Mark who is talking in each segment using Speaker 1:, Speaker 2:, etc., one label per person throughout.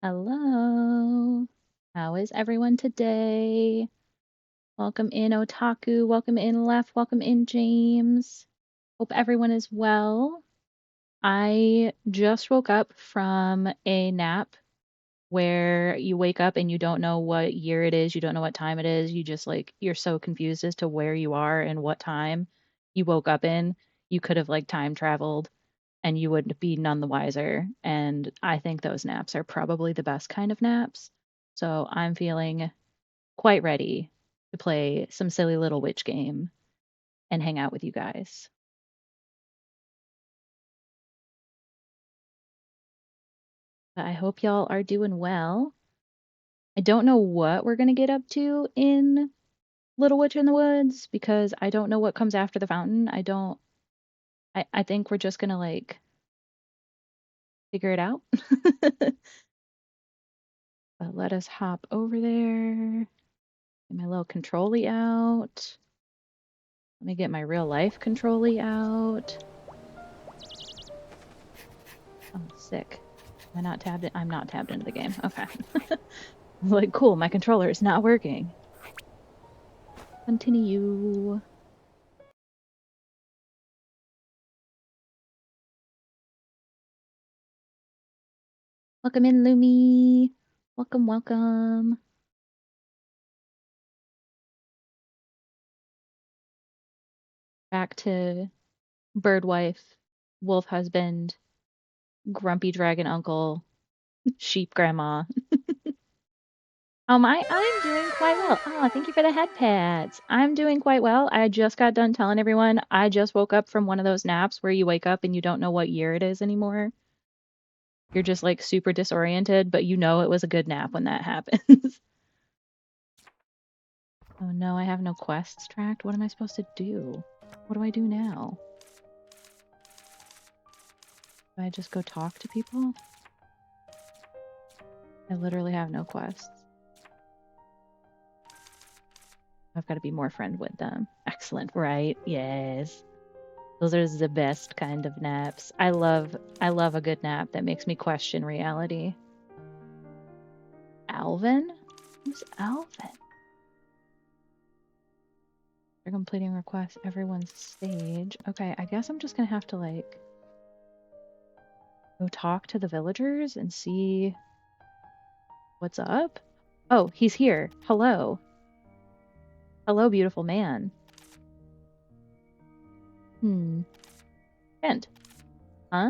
Speaker 1: Hello. How is everyone today? Welcome in, Otaku. Welcome in, Left. Welcome in, James. Hope everyone is well. I just woke up from a nap where you wake up and you don't know what year it is, you don't know what time it is. You just you're so confused as to where you are and what time you woke up in. You could have time traveled and you would be none the wiser. And I think those naps are probably the best kind of naps. So I'm feeling quite ready to play some silly little witch game and hang out with you guys. But I hope y'all are doing well. I don't know what we're going to get up to in Little Witch in the Woods because I don't know what comes after the fountain. I think we're just going to figure it out. But let us hop over there. Get my little control-y out. Let me get my real life control-y out. Oh, sick. Am I not tabbed in? I'm not tabbed into the game. Okay. Cool, my controller is not working. Continue. Welcome in, Lumi. Welcome, welcome. Back to bird wife, wolf husband, grumpy dragon uncle, sheep grandma. I'm doing quite well. Oh, thank you for the head pats. I'm doing quite well. I just got done telling everyone I just woke up from one of those naps where you wake up and you don't know what year it is anymore. You're just super disoriented, but you know it was a good nap when that happens. Oh no, I have no quests tracked. What am I supposed to do? What do I do now? Do I just go talk to people? I literally have no quests. I've got to be more friend with them. Excellent, right? Yes. Those are the best kind of naps. I love a good nap that makes me question reality. Alvin? Who's Alvin? They're completing requests. Everyone's stage. Okay, I guess I'm just gonna have to go talk to the villagers and see what's up. Oh, he's here. Hello. Hello, beautiful man. Kent. Huh?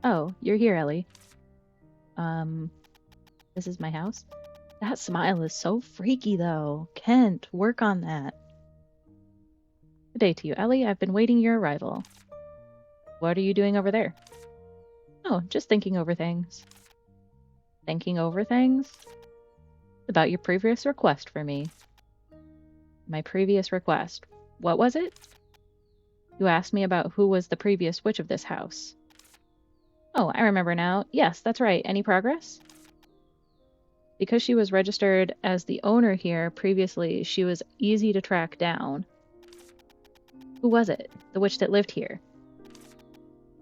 Speaker 1: Oh, you're here, Ellie. This is my house. That smile is so freaky, though. Kent, work on that. Good day to you, Ellie. I've been waiting your arrival. What are you doing over there? Oh, just thinking over things. Thinking over things? About your previous request for me. My previous request. What was it? You asked me about who was the previous witch of this house. Oh, I remember now. Yes, that's right. Any progress? Because she was registered as the owner here previously, she was easy to track down. Who was it? The witch that lived here.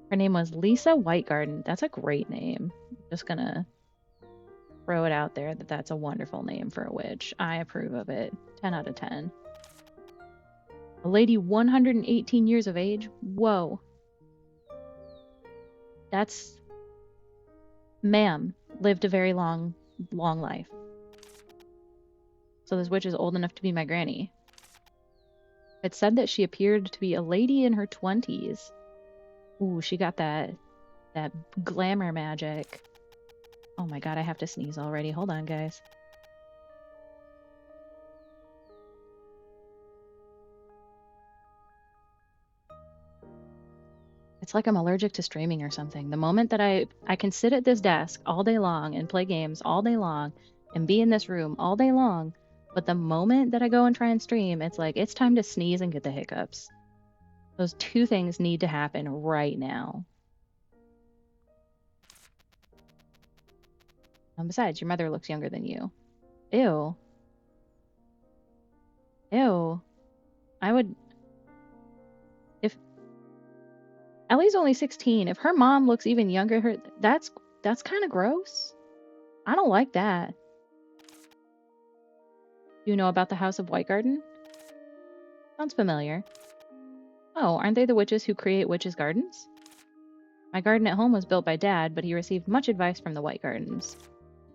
Speaker 1: Her name was Lisa Whitegarden. That's a great name. I'm just gonna throw it out there that that's a wonderful name for a witch. I approve of it. 10 out of 10. A lady 118 years of age? Whoa. That's... Ma'am lived a very long life. So this witch is old enough to be my granny. It said that she appeared to be a lady in her 20s. Ooh, she got that glamour magic. Oh my god, I have to sneeze already. Hold on, guys. It's like I'm allergic to streaming or something. The moment that I can sit at this desk all day long and play games all day long and be in this room all day long, but the moment that I go and try and stream, it's like it's time to sneeze and get the hiccups. Those two things need to happen right now. And besides, your mother looks younger than you. Ew. Ew. I would... If... Ellie's only 16. If her mom looks even younger, that's kind of gross. I don't like that. Do you know about the House of White Garden? Sounds familiar. Oh, aren't they the witches who create witches' gardens? My garden at home was built by Dad, but he received much advice from the White Gardens.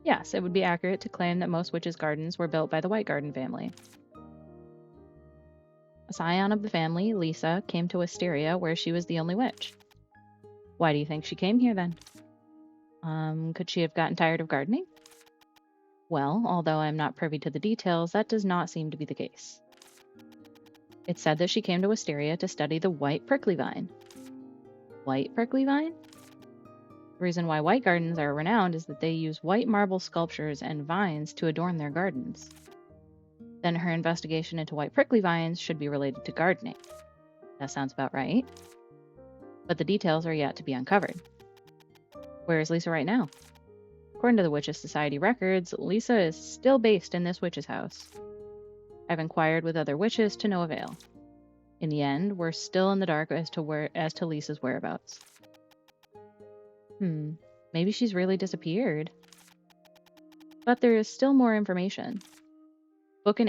Speaker 1: Yes, it would be accurate to claim that most witches' gardens were built by the White Garden family. A scion of the family, Lisa, came to Wisteria where she was the only witch. Why do you think she came here then? Could she have gotten tired of gardening? Well, although I am not privy to the details, that does not seem to be the case. It's said that she came to Wisteria to study the white prickly vine. White prickly vine? The reason why white gardens are renowned is that they use white marble sculptures and vines to adorn their gardens. Then her investigation into white prickly vines should be related to gardening. That sounds about right. But the details are yet to be uncovered. Where is Lisa right now? According to the Witches' Society records, Lisa is still based in this witch's house. I've inquired with other witches to no avail. In the end, we're still in the dark as to Lisa's whereabouts. Maybe she's really disappeared. But there is still more information. Book in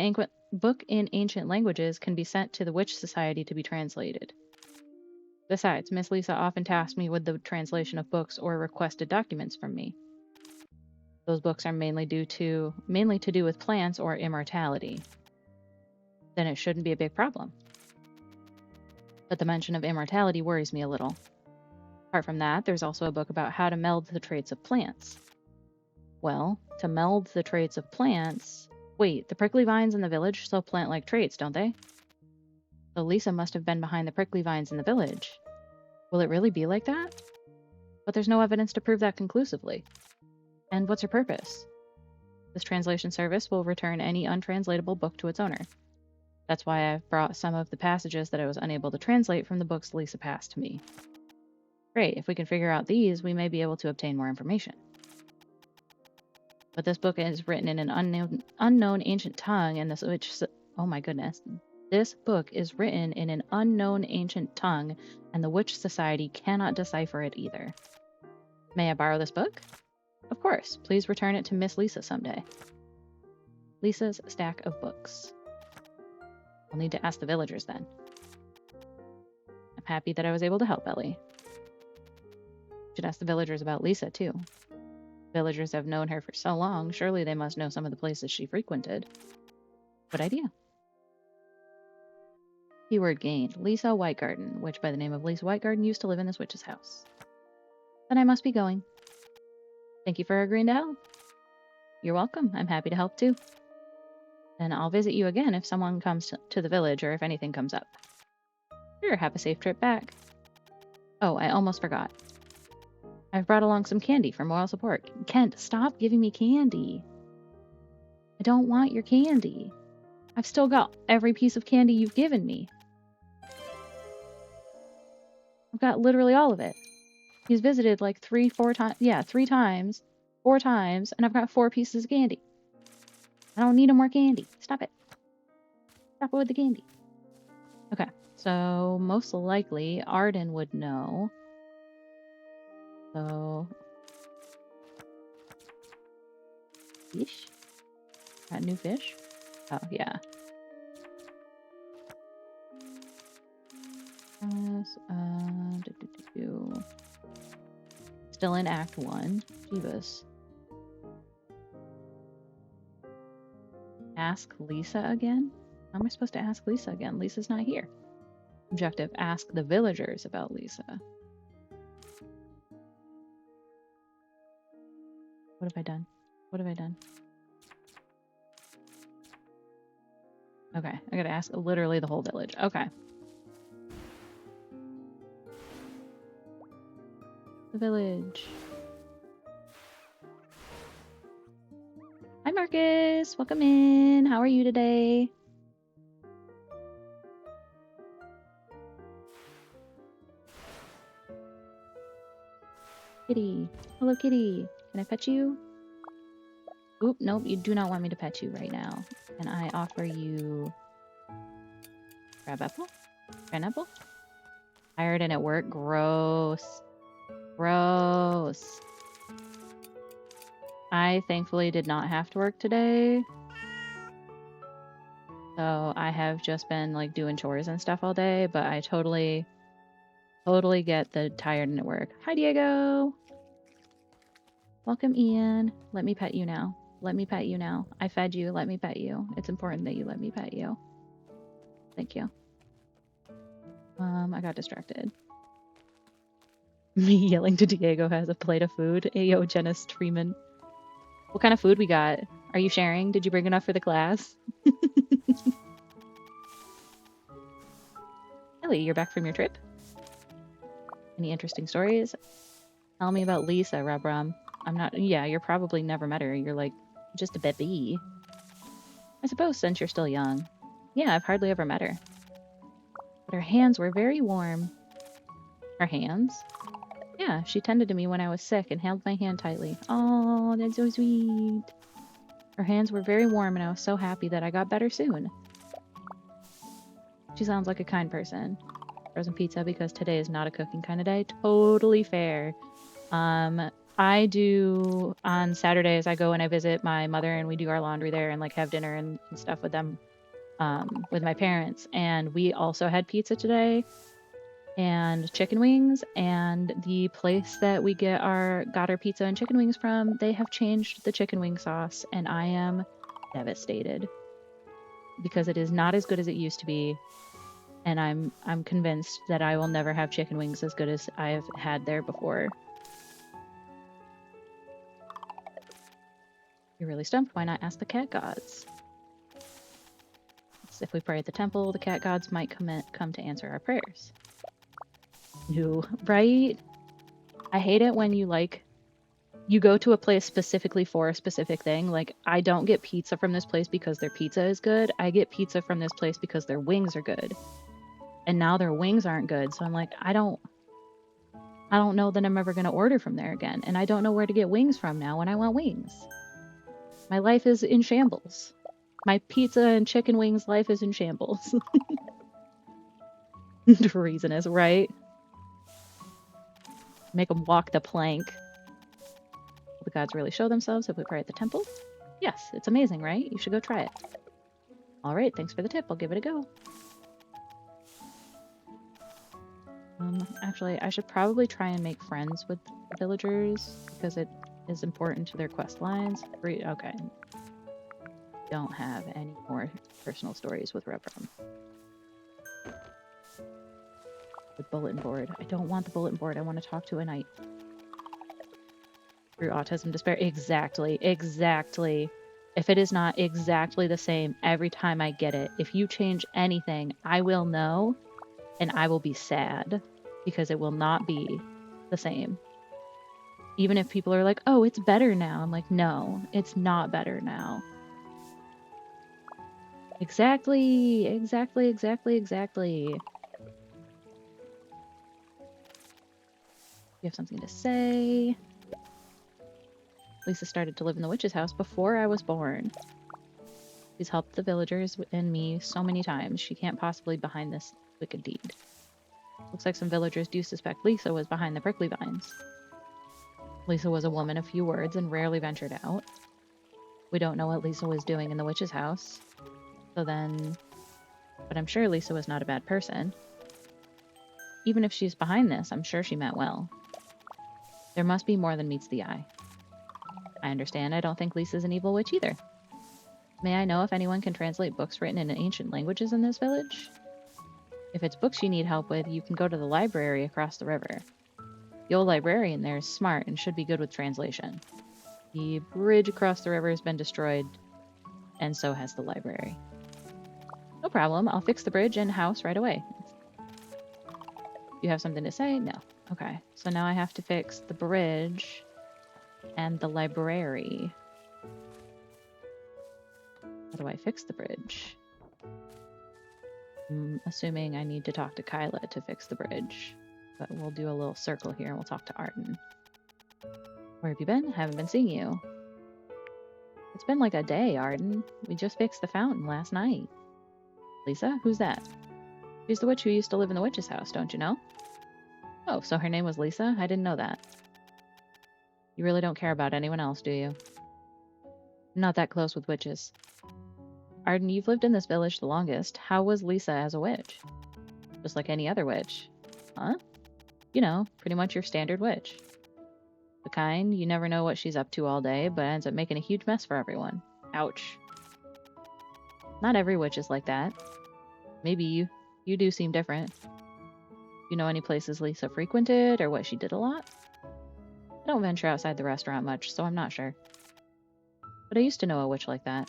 Speaker 1: ancient languages can be sent to the Witch Society to be translated. Besides, Miss Lisa often tasks me with the translation of books or requested documents from me. Those books are mainly to do with plants or immortality. Then it shouldn't be a big problem. But the mention of immortality worries me a little. Apart from that, there's also a book about how to meld the traits of plants. Well, to meld the traits of plants... Wait, the prickly vines in the village still plant-like traits, don't they? So Lisa must have been behind the prickly vines in the village. Will it really be like that? But there's no evidence to prove that conclusively. And what's her purpose? This translation service will return any untranslatable book to its owner. That's why I've brought some of the passages that I was unable to translate from the books Lisa passed to me. Great, if we can figure out these, we may be able to obtain more information. But this book is written in an unknown ancient tongue, and oh my goodness. This book is written in an unknown ancient tongue, and the Witch Society cannot decipher it either. May I borrow this book? Of course. Please return it to Miss Lisa someday. Lisa's stack of books. I'll need to ask the villagers then. I'm happy that I was able to help Ellie. Should ask the villagers about Lisa, too. Villagers have known her for so long, surely they must know some of the places she frequented. Good idea. Keyword gained. Lisa Whitegarden, which by the name of Lisa Whitegarden used to live in this witch's house. Then I must be going. Thank you for agreeing to help. You're welcome. I'm happy to help too. Then I'll visit you again if someone comes to the village or if anything comes up. Sure, have a safe trip back. Oh, I almost forgot. I've brought along some candy for moral support. Kent, stop giving me candy. I don't want your candy. I've still got every piece of candy you've given me. I've got literally all of it. He's visited like 3 times. Yeah, 3 times. 4 times. And I've got 4 pieces of candy. I don't need no more candy. Stop it. Stop it with the candy. Okay, so most likely Arden would know. So... Fish? Got new fish? Oh, yeah. Still in Act 1. Jeebus. Ask Lisa again? How am I supposed to ask Lisa again? Lisa's not here. Objective, ask the villagers about Lisa. What have I done? What have I done? Okay, I gotta ask literally the whole village. Okay. The village. Hi Marcus, welcome in. How are you today? Kitty. Hello Kitty. Can I pet you? Oop, nope, you do not want me to pet you right now. Can I offer you crab apple? Pineapple? Tired and at work? Gross. Gross. I thankfully did not have to work today. So I have just been like doing chores and stuff all day, but I totally get the tiredness at work. Hi, Diego. Welcome, Ian. Let me pet you now. Let me pet you now. I fed you. Let me pet you. It's important that you let me pet you. Thank you. I got distracted. Me yelling to Diego has a plate of food. Ayo, Janice Treeman. What kind of food we got? Are you sharing? Did you bring enough for the class? Ellie, you're back from your trip? Any interesting stories? Tell me about Lisa, Rubram. I'm not... Yeah, you're probably never met her. You're like just a baby. I suppose since you're still young. Yeah, I've hardly ever met her. But her hands were very warm. Her hands? Yeah, she tended to me when I was sick and held my hand tightly. Oh, that's so sweet. Her hands were very warm and I was so happy that I got better soon. She sounds like a kind person. Frozen pizza because today is not a cooking kind of day. Totally fair. I do on Saturdays, I go and I visit my mother and we do our laundry there and like have dinner and stuff with them, with my parents. And we also had pizza today and chicken wings, and the place that we got our pizza and chicken wings from, they have changed the chicken wing sauce and I am devastated because it is not as good as it used to be. And I'm convinced that I will never have chicken wings as good as I have had there before. You're really stumped. Why not ask the cat gods? If we pray at the temple, the cat gods might come to answer our prayers. No, right? I hate it when you go to a place specifically for a specific thing. Like, I don't get pizza from this place because their pizza is good. I get pizza from this place because their wings are good. And now their wings aren't good. So I'm like, I don't know that I'm ever going to order from there again. And I don't know where to get wings from now when I want wings. My life is in shambles. My pizza and chicken wings life is in shambles. Treasonous, right? Make them walk the plank. Will the gods really show themselves if we pray at the temple? Yes, it's amazing, right? You should go try it. Alright, thanks for the tip. I'll give it a go. Actually, I should probably try and make friends with villagers because it is important to their quest lines. Okay. Don't have any more personal stories with Rubram. The bulletin board. I don't want the bulletin board. I want to talk to a knight. Through autism despair. Exactly. Exactly. If it is not exactly the same every time I get it, if you change anything, I will know and I will be sad because it will not be the same. Even if people are like, oh, it's better now. I'm like, no, it's not better now. Exactly. Exactly. Exactly. Exactly. You have something to say. Lisa started to live in the witch's house before I was born. She's helped the villagers and me so many times. She can't possibly be behind this wicked deed. Looks like some villagers do suspect Lisa was behind the prickly vines. Lisa was a woman of few words and rarely ventured out. We don't know what Lisa was doing in the witch's house. But I'm sure Lisa was not a bad person. Even if she's behind this, I'm sure she meant well. There must be more than meets the eye. I understand. I don't think Lisa's an evil witch either. May I know if anyone can translate books written in ancient languages in this village? If it's books you need help with, you can go to the library across the river. The old librarian there is smart and should be good with translation. The bridge across the river has been destroyed, and so has the library. No problem. I'll fix the bridge and house right away. You have something to say? No. Okay. So now I have to fix the bridge and the library. How do I fix the bridge? I'm assuming I need to talk to Kyla to fix the bridge. But we'll do a little circle here and we'll talk to Arden. Where have you been? Haven't been seeing you. It's been like a day, Arden. We just fixed the fountain last night. Lisa? Who's that? She's the witch who used to live in the witch's house, don't you know? Oh, so her name was Lisa? I didn't know that. You really don't care about anyone else, do you? I'm not that close with witches. Arden, you've lived in this village the longest. How was Lisa as a witch? Just like any other witch. Huh? You know, pretty much your standard witch. The kind you never know what she's up to all day, but ends up making a huge mess for everyone. Ouch. Not every witch is like that. Maybe you do seem different. You know any places Lisa frequented or what she did a lot? I don't venture outside the restaurant much, so I'm not sure. But I used to know a witch like that.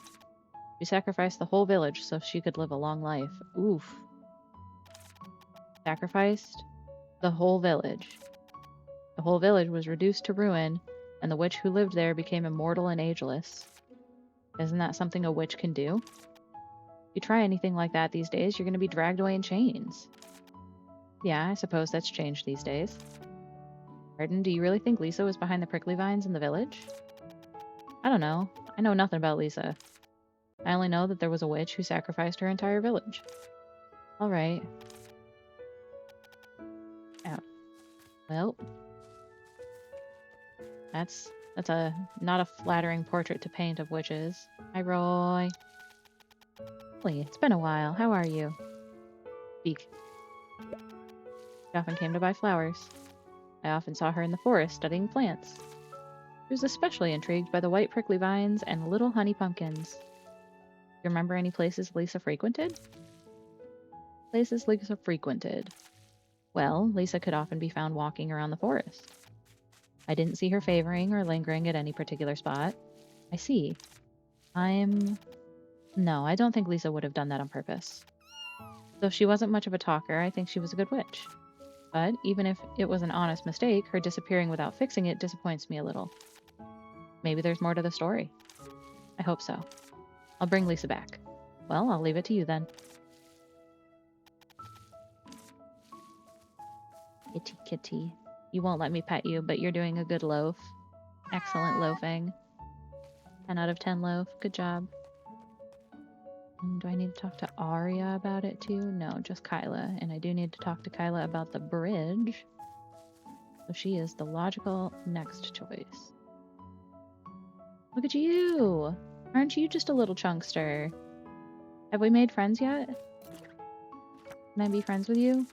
Speaker 1: She sacrificed the whole village so she could live a long life. Oof. Sacrificed the whole village. The whole village was reduced to ruin, and the witch who lived there became immortal and ageless. Isn't that something a witch can do? If you try anything like that these days, you're going to be dragged away in chains. Yeah, I suppose that's changed these days. Arden, do you really think Lisa was behind the prickly vines in the village? I don't know. I know nothing about Lisa. I only know that there was a witch who sacrificed her entire village. Alright. Out. Well, that's not a flattering portrait to paint of witches. Hi, Roy. Lee, it's been a while. How are you? Speak. She often came to buy flowers. I often saw her in the forest studying plants. She was especially intrigued by the white prickly vines and little honey pumpkins. Do you remember any places Lisa frequented? Places Lisa frequented. Well, Lisa could often be found walking around the forest. I didn't see her favoring or lingering at any particular spot. I see. No, I don't think Lisa would have done that on purpose. Though she wasn't much of a talker, I think she was a good witch. But even if it was an honest mistake, her disappearing without fixing it disappoints me a little. Maybe there's more to the story. I hope so. I'll bring Lisa back. Well, I'll leave it to you then. Kitty, kitty. You won't let me pet you, but you're doing a good loaf. Excellent loafing. 10 out of 10 loaf. Good job. Do I need to talk to Arya about it too? No, just Kyla. And I do need to talk to Kyla about the bridge. So she is the logical next choice. Look at you! Aren't you just a little chunkster? Have we made friends yet? Can I be friends with you?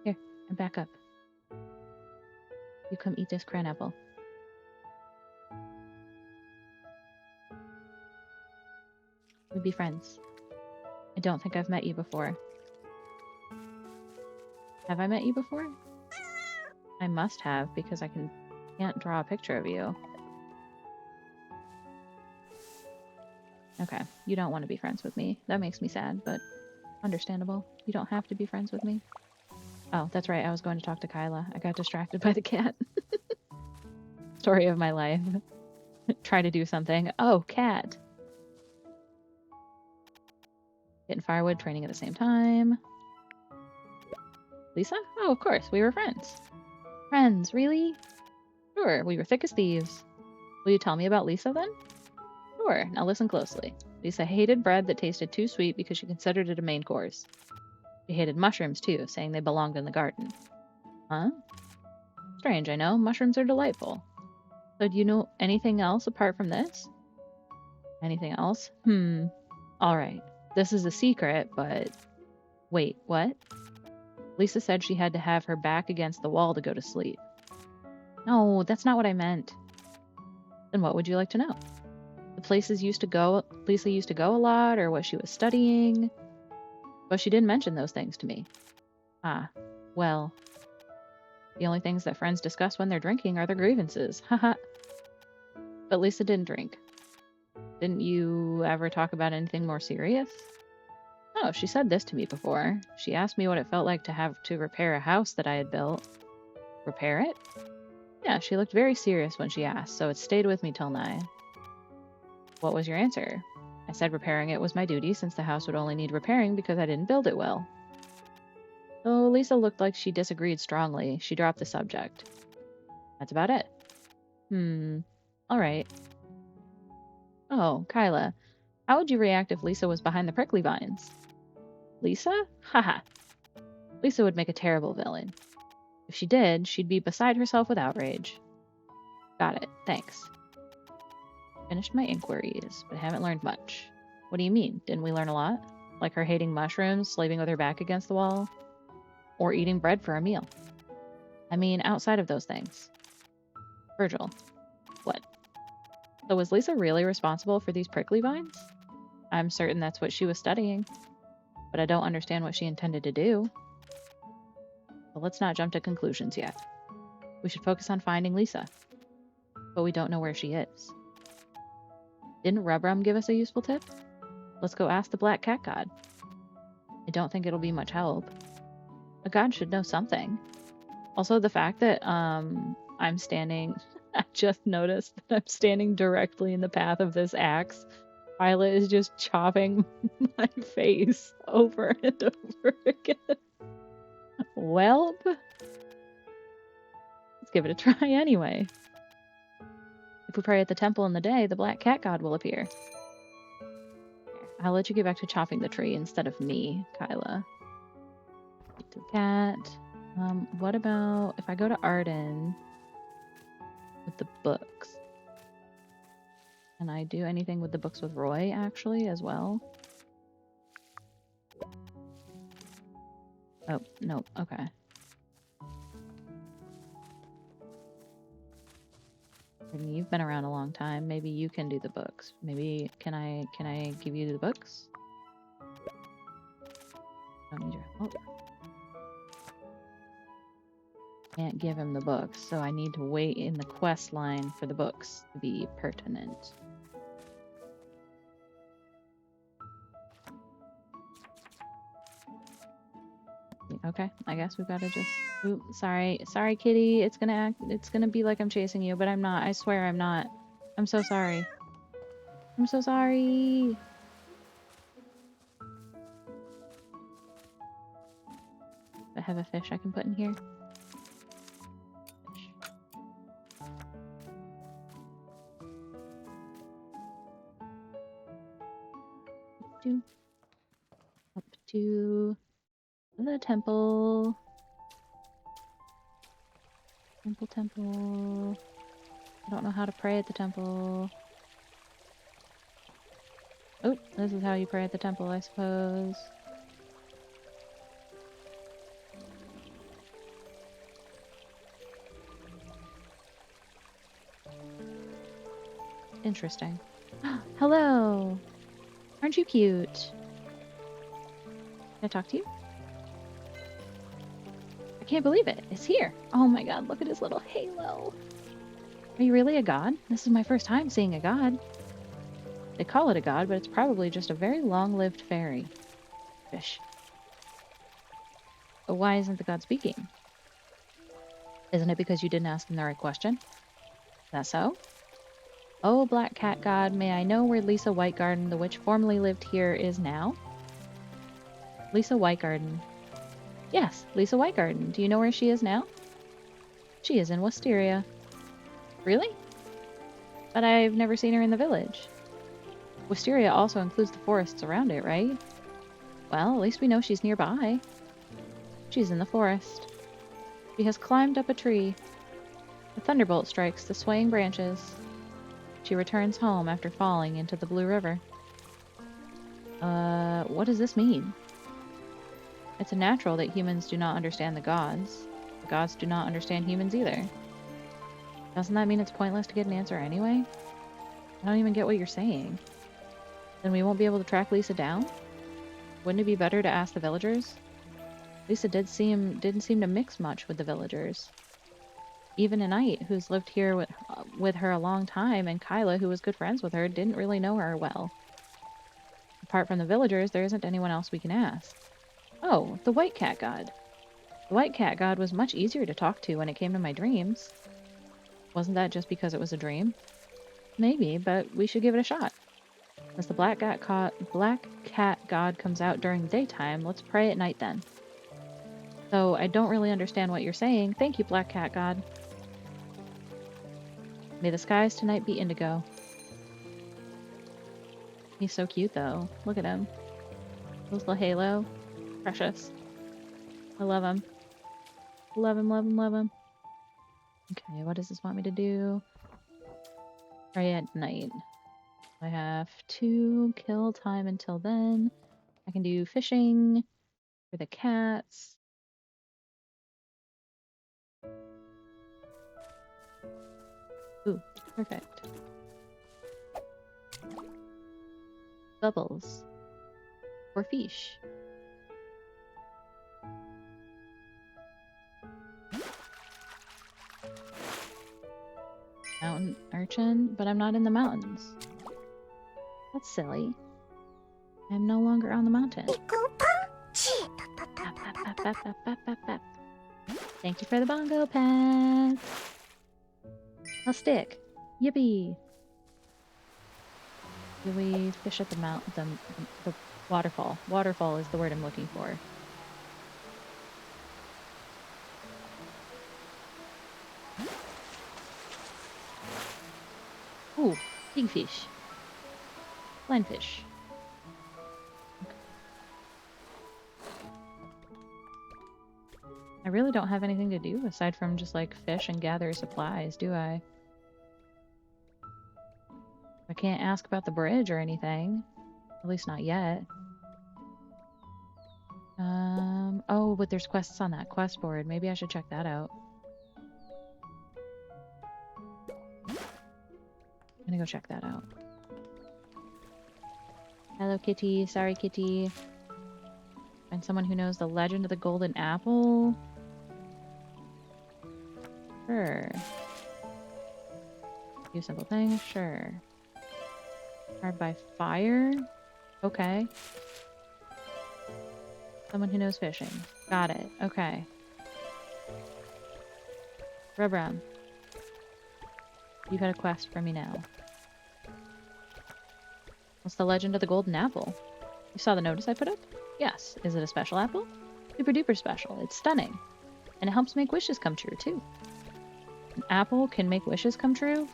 Speaker 1: Here, and back up. You come eat this cran apple. We'd be friends. I don't think I've met you before. Have I met you before? I must have, because I can't draw a picture of you. Okay, you don't want to be friends with me. That makes me sad, but understandable. You don't have to be friends with me. Oh, that's right, I was going to talk to Kyla. I got distracted by the cat. Story of my life. Try to do something. Oh, cat. Getting firewood, training at the same time. Lisa? Oh, of course, we were friends. Friends, really? Sure, we were thick as thieves. Will you tell me about Lisa then? Sure, now listen closely. Lisa hated bread that tasted too sweet because she considered it a main course. She hated mushrooms too, saying they belonged in the garden. Huh? Strange, I know. Mushrooms are delightful. So do you know anything else apart from this? Anything else? Alright. This is a secret, but... Wait, what? Lisa said she had to have her back against the wall to go to sleep. No, that's not what I meant. Then what would you like to know? The places Lisa used to go a lot, or what she was studying? But she didn't mention those things to me. Ah, well... The only things that friends discuss when they're drinking are their grievances. Haha. But Lisa didn't drink. Didn't you ever talk about anything more serious? Oh, she said this to me before. She asked me what it felt like to have to repair a house that I had built. Repair it? Yeah, she looked very serious when she asked, so it stayed with me till now. What was your answer? I said repairing it was my duty since the house would only need repairing because I didn't build it well. Though Lisa looked like she disagreed strongly, she dropped the subject. That's about it. Alright. Oh, Kyla. How would you react if Lisa was behind the prickly vines? Lisa? Haha. Lisa would make a terrible villain. If she did, she'd be beside herself with outrage. Got it. Thanks. Finished my inquiries, but haven't learned much. What do you mean? Didn't we learn a lot? Like her hating mushrooms, sleeping with her back against the wall, or eating bread for a meal. I mean, outside of those things. Virgil. What? So was Lisa really responsible for these prickly vines? I'm certain that's what she was studying, but I don't understand what she intended to do. But let's not jump to conclusions yet. We should focus on finding Lisa. But we don't know where she is. Didn't Rubrum give us a useful tip? Let's go ask the Black Cat God. I don't think it'll be much help. A god should know something. Also, the fact that I'm standing... I just noticed that I'm standing directly in the path of this axe. Violet is just chopping my face over and over again. Welp. Let's give it a try anyway. If we pray at the temple in the day, the Black Cat God will appear. I'll let you get back to chopping the tree instead of me, Kyla. Speak to the cat. What about if I go to Arden with the books? Can I do anything with the books with Roy, actually, as well? Oh, no, okay. You've been around a long time. Maybe you can do the books. Maybe can I give you the books? Don't need your help. Can't give him the books, so I need to wait in the quest line for the books to be pertinent. Okay, I guess we've got to just... Ooh, sorry, kitty. It's gonna be like I'm chasing you, but I'm not. I swear I'm not. I'm so sorry. I'm so sorry. I have a fish I can put in here. Fish. Up to the temple. Temple. I don't know how to pray at the temple. Oh, this is how you pray at the temple, I suppose. Interesting. Hello! Aren't you cute? Can I talk to you? I can't believe it. It's here. Oh my god, look at his little halo. Are you really a god? This is my first time seeing a god. They call it a god, but it's probably just a very long-lived fairy. Fish. But why isn't the god speaking? Isn't it because you didn't ask him the right question? Is that so? Oh, Black Cat God, may I know where Lisa Whitegarden, the witch formerly lived here, is now? Lisa Whitegarden. Yes, Lisa Whitegarden. Do you know where she is now? She is in Wisteria. Really? But I've never seen her in the village. Wisteria also includes the forests around it, right? Well, at least we know she's nearby. She's in the forest. She has climbed up a tree. A thunderbolt strikes the swaying branches. She returns home after falling into the Blue River. What does this mean? It's natural that humans do not understand the gods. The gods do not understand humans either. Doesn't that mean it's pointless to get an answer anyway? I don't even get what you're saying. Then we won't be able to track Lisa down? Wouldn't it be better to ask the villagers? Lisa didn't seem to mix much with the villagers. Even Anite, who's lived here with her a long time, and Kyla, who was good friends with her, didn't really know her well. Apart from the villagers, there isn't anyone else we can ask. Oh, the White Cat God. The White Cat God was much easier to talk to when it came to my dreams. Wasn't that just because it was a dream? Maybe, but we should give it a shot. As the Black Cat God comes out during the daytime, let's pray at night then. Though I don't really understand what you're saying. Thank you, Black Cat God. May the skies tonight be indigo. He's so cute, though. Look at him. His little halo. Precious. I love him. Love him, love him, love him. Okay, what does this want me to do? Pray at night. I have 2 kill time until then. I can do fishing for the cats. Ooh, perfect. Bubbles. For fish. Mountain urchin, but I'm not in the mountains. That's silly. I'm no longer on the mountain. Thank you for the bongo pad. A stick. Yippee. Do we fish at the waterfall? Waterfall is the word I'm looking for. Ooh, big fish. Lionfish. I really don't have anything to do aside from just like fish and gather supplies, do I? I can't ask about the bridge or anything. At least not yet. Oh, but there's quests on that quest board. Maybe I should check that out. I'm gonna go check that out. Hello, kitty. Sorry, kitty. Find someone who knows the legend of the golden apple. Sure. Do simple things? Sure. Hard by fire? Okay. Someone who knows fishing. Got it. Okay. Rubram. You've had a quest for me now. What's the legend of the golden apple? You saw the notice I put up? Yes. Is it a special apple? Super duper special. It's stunning. And it helps make wishes come true, too. An apple can make wishes come true?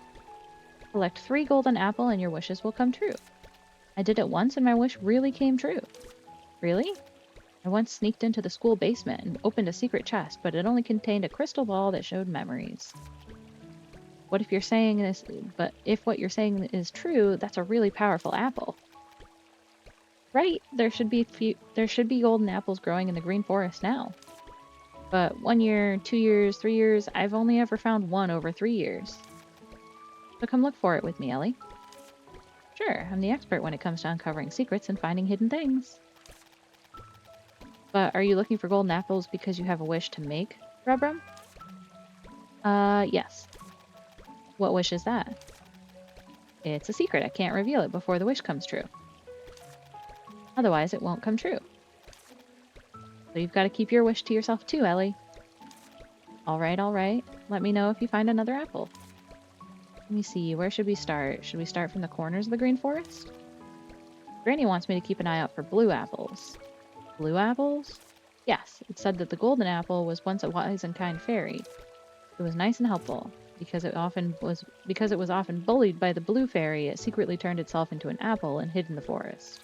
Speaker 1: Collect 3 golden apple and your wishes will come true. I did it once and my wish really came true. Really? I once sneaked into the school basement and opened a secret chest, but it only contained a crystal ball that showed memories. What if you're saying this, but if what you're saying is true, that's a really powerful apple. Right, there should be golden apples growing in the green forest now. But 1 year, 2 years, 3 years, I've only ever found one over 3 years. So come look for it with me, Ellie. Sure, I'm the expert when it comes to uncovering secrets and finding hidden things. But are you looking for golden apples because you have a wish to make Rubrum? Yes. What wish is that? It's a secret. I can't reveal it before the wish comes true. Otherwise, it won't come true. So you've got to keep your wish to yourself too, Ellie. Alright, alright. Let me know if you find another apple. Let me see, where should we start? Should we start from the corners of the green forest? Granny wants me to keep an eye out for blue apples. Blue apples? Yes, it said that the golden apple was once a wise and kind fairy. It was nice and helpful. Because it was often bullied by the blue fairy, it secretly turned itself into an apple and hid in the forest.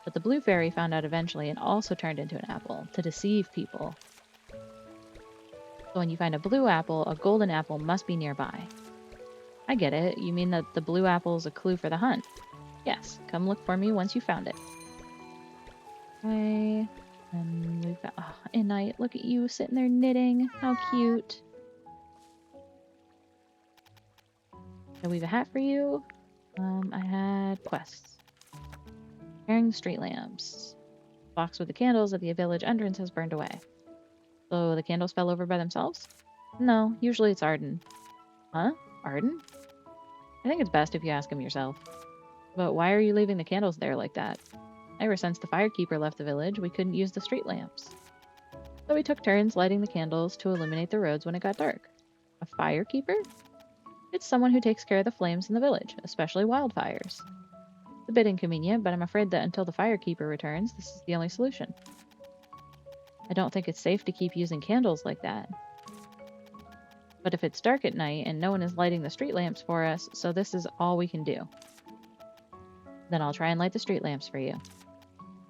Speaker 1: But the blue fairy found out eventually and also turned into an apple, to deceive people. So when you find a blue apple, a golden apple must be nearby. I get it. You mean that the blue apple is a clue for the hunt? Yes, come look for me once you found it. Okay, and we've got, at night, look at you sitting there knitting. How cute. So we have a hat for you. I had quests. Carrying the street lamps. Box with the candles at the village entrance has burned away. So the candles fell over by themselves? No, usually it's Arden. Huh? Arden? I think it's best if you ask him yourself. But why are you leaving the candles there like that? Ever since the firekeeper left the village, we couldn't use the street lamps. So we took turns lighting the candles to illuminate the roads when it got dark. A firekeeper? It's someone who takes care of the flames in the village, especially wildfires. It's a bit inconvenient, but I'm afraid that until the firekeeper returns, this is the only solution. I don't think it's safe to keep using candles like that. But if it's dark at night and no one is lighting the street lamps for us, so this is all we can do. Then I'll try and light the street lamps for you.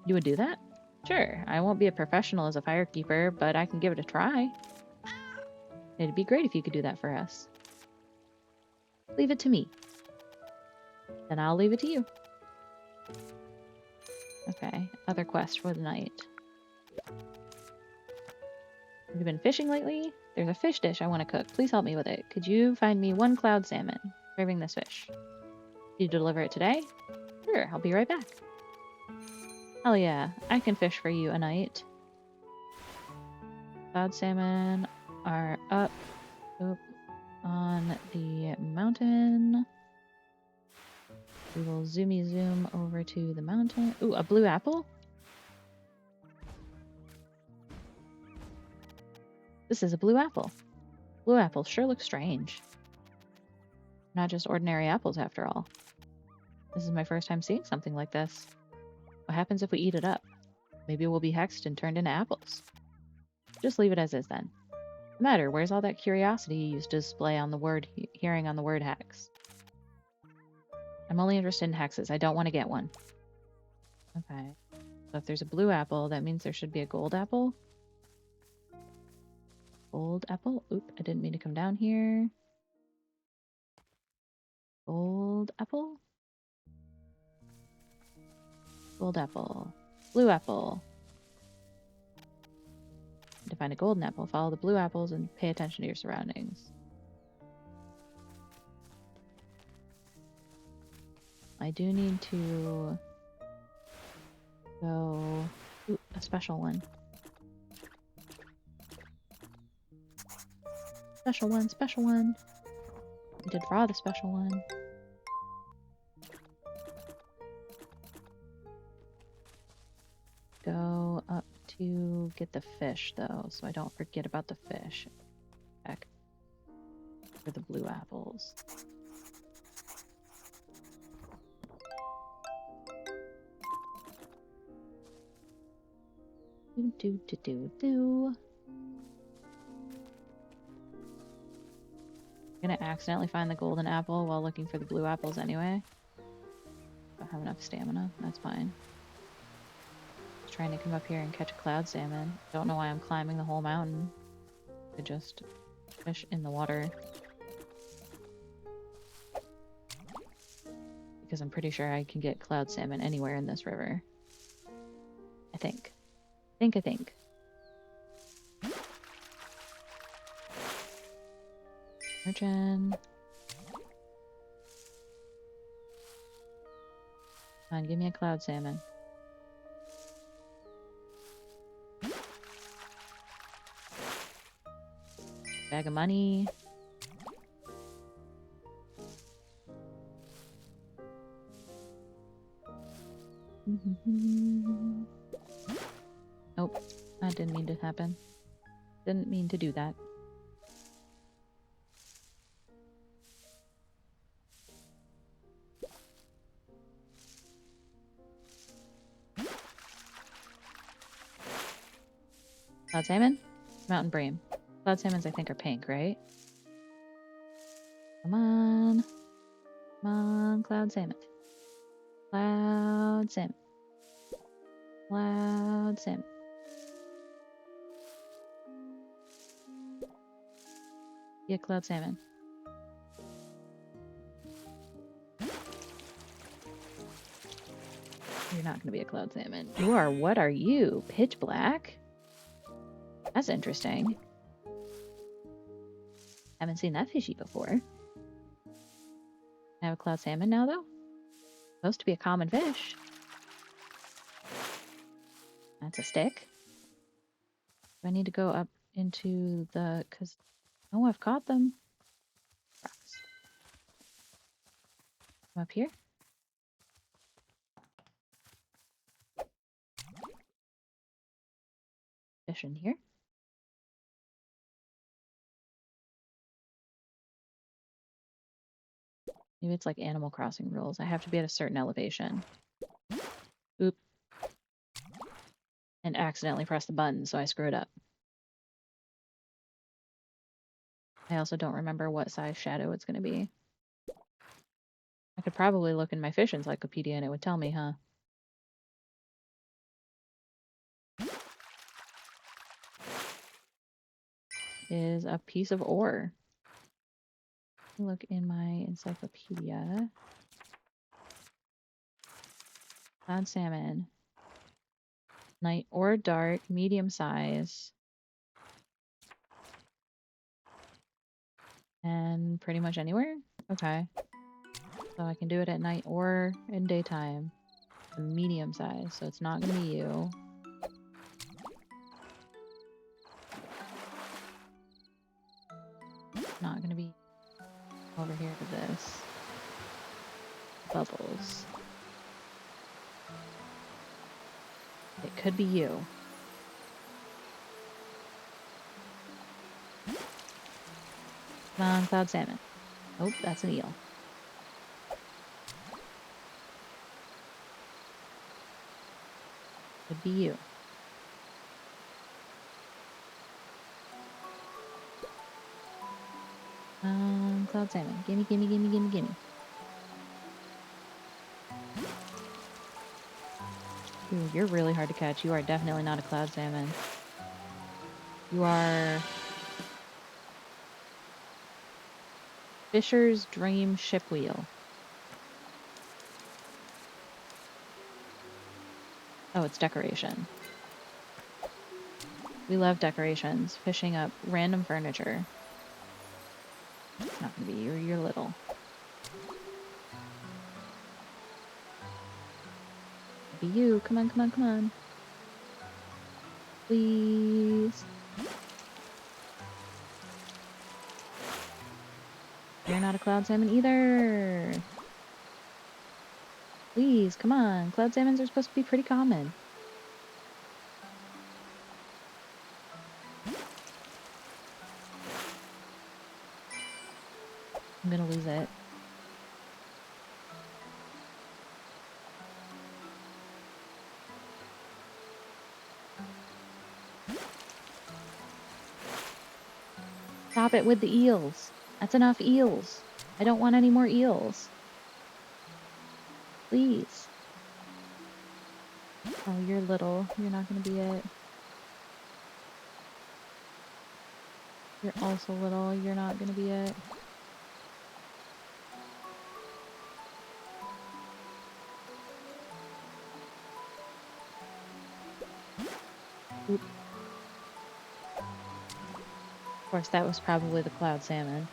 Speaker 1: You would do that? Sure, I won't be a professional as a firekeeper, but I can give it a try. It'd be great if you could do that for us. Leave it to me. Then I'll leave it to you. Okay, other quest for the night. Have you been fishing lately? There's a fish dish I want to cook. Please help me with it. Could you find me 1 cloud salmon? Craving this fish. Can you deliver it today? Sure, I'll be right back. Hell yeah, I can fish for you a night. Cloud salmon are up on the mountain. We will zoomy zoom over to the mountain. Ooh, a blue apple? This is a blue apple. Blue apples sure look strange. Not just ordinary apples after all. This is my first time seeing something like this. What happens if we eat it up? Maybe we'll be hexed and turned into apples. Just leave it as is then. No matter, where's all that curiosity you used to display on the word, hearing on the word hex? I'm only interested in hexes. I don't want to get one. Okay. So if there's a blue apple, that means there should be a gold apple. Gold apple? Oop, I didn't mean to come down here. Gold apple? Gold apple. Blue apple. To find a golden apple, follow the blue apples and pay attention to your surroundings. I do need to go... Ooh, a special one. Special one, special one. I did draw the special one. Go up to get the fish, though, so I don't forget about the fish. Back for the blue apples. Do. I'm gonna accidentally find the golden apple while looking for the blue apples anyway. Don't have enough stamina. That's fine. Just trying to come up here and catch a cloud salmon. Don't know why I'm climbing the whole mountain. To just fish in the water. Because I'm pretty sure I can get cloud salmon anywhere in this river. I think. I think. Merchant. Come on, give me a cloud salmon. Bag of money. Nope, that didn't mean to happen. Didn't mean to do that. Cloud salmon? Mountain bream. Cloud salmons I think are pink, right? Come on. Come on, cloud salmon. Cloud salmon. Cloud salmon. Yeah, cloud salmon. You're not going to be a cloud salmon. You are, what are you? Pitch black? That's interesting. Haven't seen that fishy before. I have a cloud salmon now, though? Supposed to be a common fish. That's a stick. Do I need to go up into the... Because... Oh, I've caught them. Rocks. Come up here. Fish in here. Maybe it's like Animal Crossing rules. I have to be at a certain elevation. Oop. And accidentally press the button, so I screwed up. I also don't remember what size shadow it's going to be. I could probably look in my fish encyclopedia and it would tell me, huh? is a piece of ore. Look in my encyclopedia. Cloud salmon. Night or dark, medium size. And pretty much anywhere? Okay. So I can do it at night or in daytime. A medium size, so it's not gonna be you. Not gonna be over here to this. Bubbles. It could be you. Come on, cloud salmon. Oh, that's an eel. Could be you. Cloud salmon. Gimme, gimme, gimme, gimme, gimme. Ooh, you're really hard to catch. You are definitely not a cloud salmon. You are Fisher's Dream Ship Wheel. Oh, it's decoration. We love decorations. Fishing up random furniture. It's not gonna be you. You're little. Be you. Come on, come on, come on. Please. You're not a cloud salmon either. Please, come on. Cloud salmons are supposed to be pretty common. I'm gonna lose it. Stop it with the eels. That's enough eels. I don't want any more eels. Please. Oh, you're little. You're not gonna be it. You're also little. You're not gonna be it. Oop. Of course, that was probably the cloud salmon.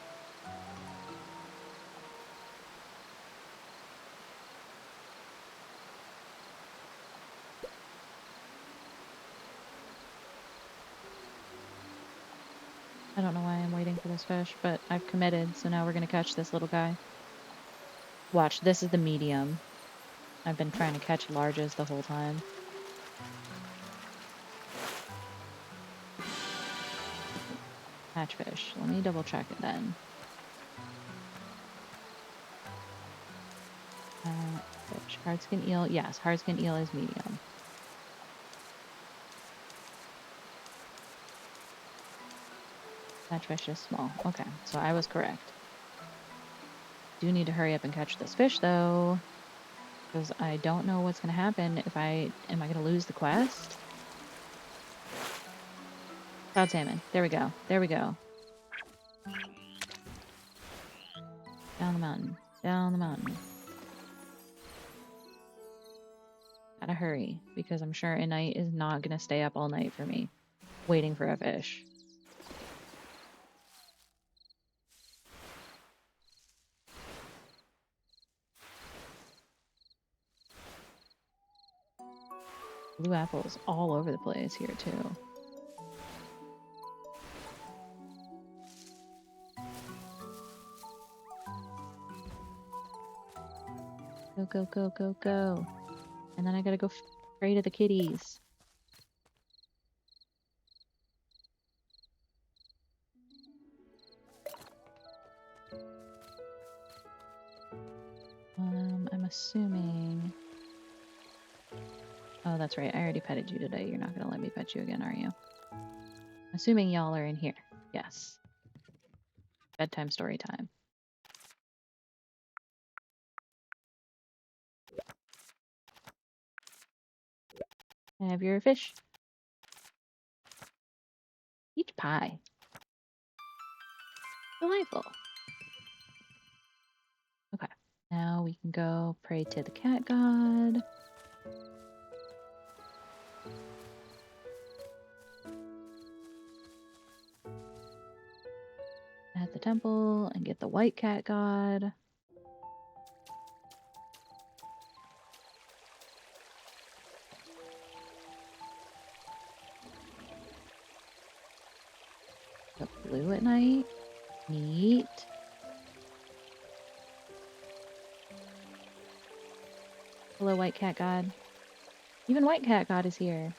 Speaker 1: I don't know why I'm waiting for this fish, but I've committed, so now we're gonna catch this little guy. Watch, this is the medium. I've been trying to catch larges the whole time. Catch fish. Let me double check it then. Fish. Hardskin eel. Yes, hardskin eel is medium. Catch fish is small. Okay, so I was correct. Do need to hurry up and catch this fish though, because I don't know what's gonna happen if am I gonna lose the quest? Cloud salmon. There we go. There we go. Down the mountain. Down the mountain. Gotta hurry, because I'm sure a night is not gonna stay up all night for me, waiting for a fish. Blue apples all over the place here too. Go, go, go, go, go. And then I gotta go pray to the kitties. I'm assuming... Oh, that's right. I already petted you today. You're not gonna let me pet you again, are you? Assuming y'all are in here. Yes. Bedtime story time. Have your fish. Peach pie. Delightful. Okay. Now we can go pray to the cat god. At the temple and get the white cat god. The blue at night. Neat. Hello, white cat god. Even white cat god is here.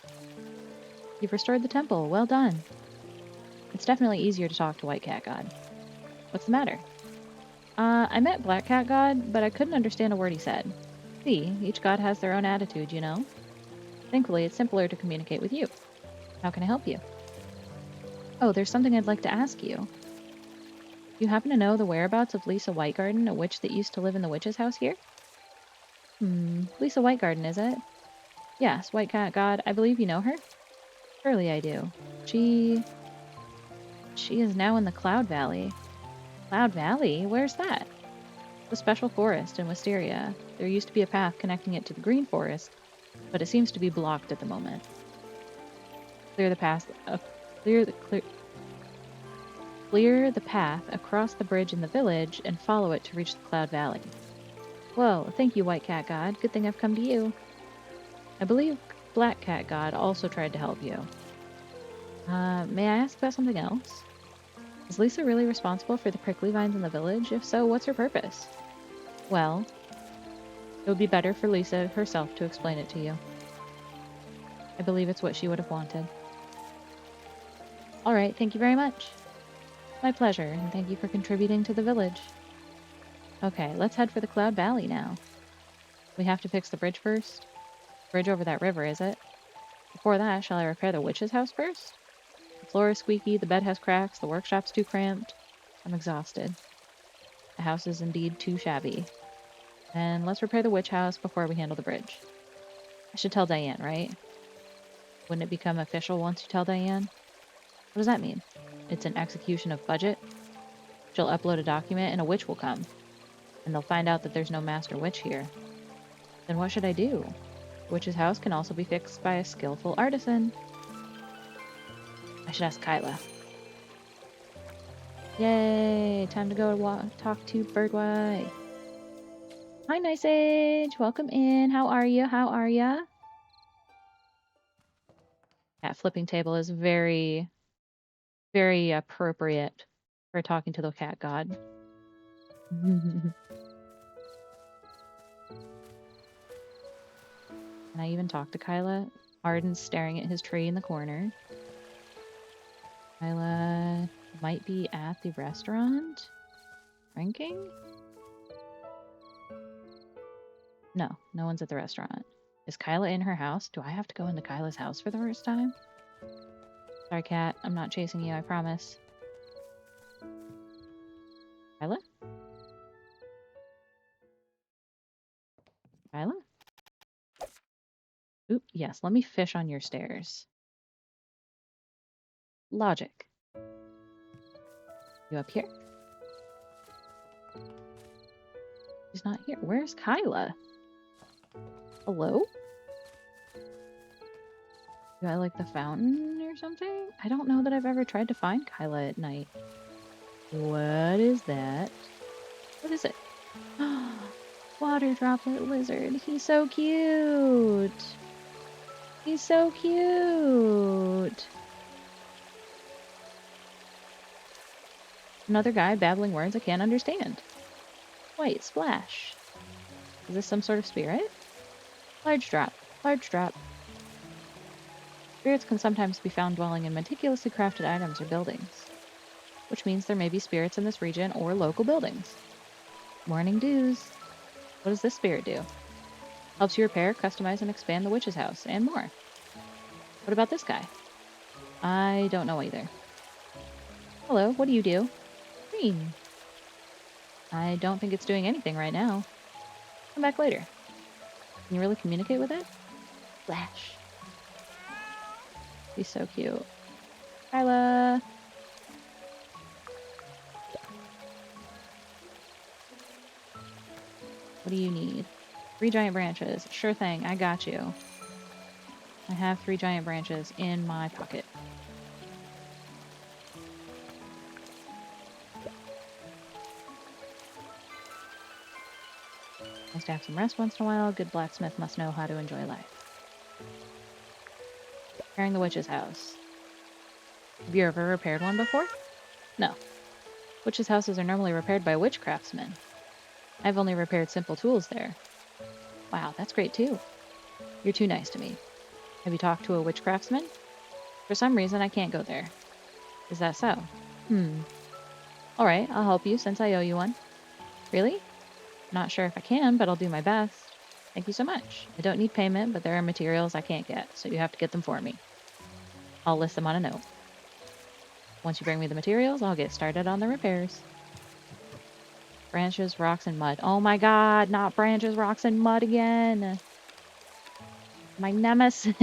Speaker 1: You've restored the temple. Well done. It's definitely easier to talk to white cat god. What's the matter? I met black cat god, but I couldn't understand a word he said. See, each god has their own attitude, you know? Thankfully, it's simpler to communicate with you. How can I help you? Oh, there's something I'd like to ask you. You happen to know the whereabouts of Lisa Whitegarden, a witch that used to live in the witch's house here? Lisa Whitegarden, is it? Yes, white cat god. I believe you know her? Surely I do. She is now in the Cloud Valley. Cloud Valley? Where's that? The special forest in Wisteria. There used to be a path connecting it to the Green Forest, but it seems to be blocked at the moment. Clear the path. Clear the path across the bridge in the village and follow it to reach the Cloud Valley. Whoa, thank you, White Cat God. Good thing I've come to you. I believe Black Cat God also tried to help you. May I ask about something else? Is Lisa really responsible for the prickly vines in the village? If so, what's her purpose? Well, it would be better for Lisa herself to explain it to you. I believe it's what she would have wanted. All right, thank you very much. My pleasure, and thank you for contributing to the village. Okay, let's head for the Cloud Valley now. We have to fix the bridge first? Bridge over that river, is it? Before that, shall I repair the witch's house first? The floor is squeaky, the bed has cracks, the workshop's too cramped. I'm exhausted. The house is indeed too shabby. And let's repair the witch house before we handle the bridge. I should tell Diane, right? Wouldn't it become official once you tell Diane? What does that mean? It's an execution of budget? She'll upload a document and a witch will come. And they'll find out that there's no master witch here. Then what should I do? The witch's house can also be fixed by a skillful artisan. I should ask Kyla. Yay! Time to go talk to Birdwhite. Hi, Nice Age! Welcome in. How are you? How are ya? That flipping table is very, very appropriate for talking to the cat god. Can I even talk to Kyla? Arden's staring at his tree in the corner. Kyla might be at the restaurant? Drinking? No, no one's at the restaurant. Is Kyla in her house? Do I have to go into Kyla's house for the first time? Sorry, cat. I'm not chasing you, I promise. Kyla? Kyla? Oop, yes, let me fish on your stairs. Logic. You up here? She's not here. Where's Kyla? Hello? Do I like the fountain or something? I don't know that I've ever tried to find Kyla at night. What is that? What is it? Water droplet lizard. He's so cute. He's so cute. Another guy babbling words I can't understand. Wait, splash. Is this some sort of spirit? Large drop. Large drop. Spirits can sometimes be found dwelling in meticulously crafted items or buildings, which means there may be spirits in this region or local buildings. Morning dews. What does this spirit do? Helps you repair, customize, and expand the witch's house, and more. What about this guy? I don't know either. Hello, what do you do? Green. I don't think it's doing anything right now. Come back later. Can you really communicate with it? Flash. He's so cute. Kyla! do you need? 3 giant branches. Sure thing, I got you. I have 3 giant branches in my pocket. Nice to have some rest once in a while. Good blacksmith must know how to enjoy life. Repairing the witch's house. Have you ever repaired one before? No. Witches' houses are normally repaired by witch craftsmen. I've only repaired simple tools there. Wow, that's great too. You're too nice to me. Have you talked to a witch craftsman? For some reason, I can't go there. Is that so? Alright, I'll help you since I owe you one. Really? Not sure if I can, but I'll do my best. Thank you so much. I don't need payment, but there are materials I can't get, so you have to get them for me. I'll list them on a note. Once you bring me the materials, I'll get started on the repairs. Branches, rocks, and mud. Oh my god, not branches, rocks, and mud again. My nemesis.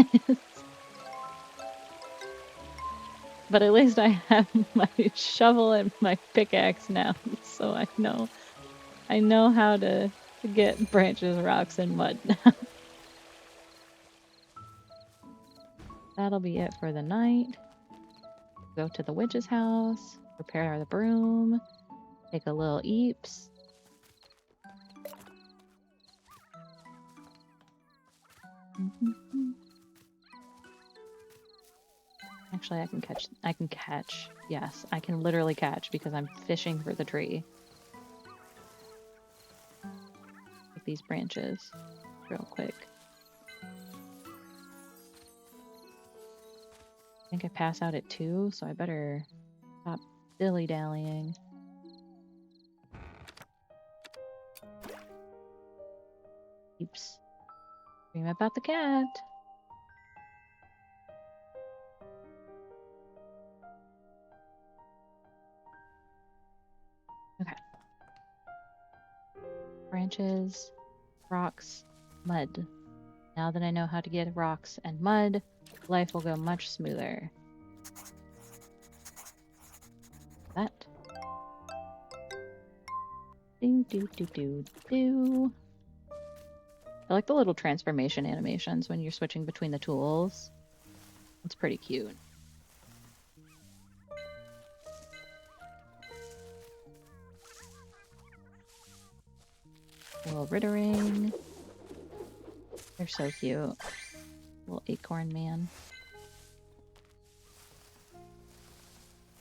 Speaker 1: But at least I have my shovel and my pickaxe now, so I know how to get branches, rocks, and mud now. That'll be it for the night. Go to the witch's house, repair the broom, take a little eeps. Actually, I can catch. Yes, I can literally catch because I'm fishing for the tree. Take these branches real quick. I think I pass out at 2, so I better stop dilly-dallying. Oops. Dream about the cat. Okay. Branches, rocks, mud. Now that I know how to get rocks and mud, life will go much smoother. That. Do do do do do. I like the little transformation animations when you're switching between the tools. It's pretty cute. A little Rittering. They're so cute. Little acorn man.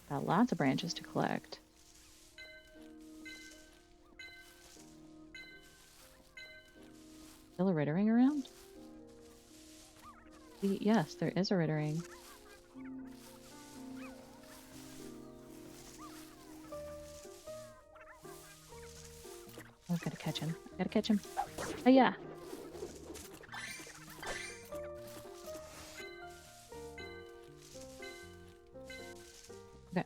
Speaker 1: Got lots of branches to collect. Still a Rittering around? Yes, there is a Rittering. Oh, I've got to catch him. Gotta catch him. Oh, yeah. Okay.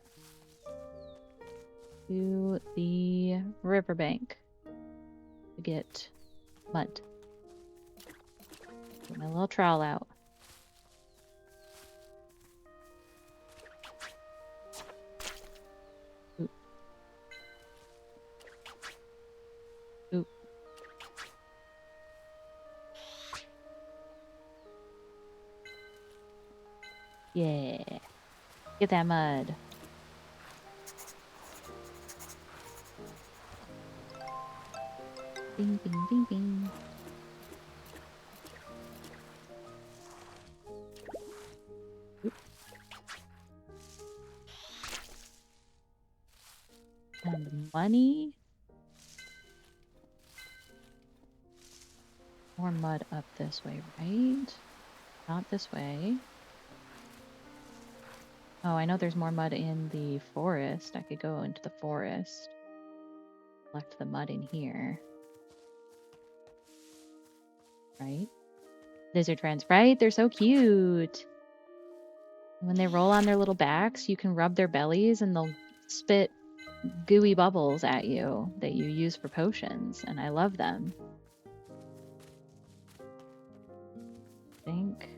Speaker 1: To the riverbank to get mud. Get my little trowel out. Oop. Oop. Yeah. Get that mud. Bing, bing, bing, bing. Oop. And money. More mud up this way, right? Not this way. Oh, I know there's more mud in the forest. I could go into the forest. Collect the mud in here. Right? Lizard friends, right? They're so cute. When they roll on their little backs, you can rub their bellies and they'll spit gooey bubbles at you that you use for potions, and I love them. I think.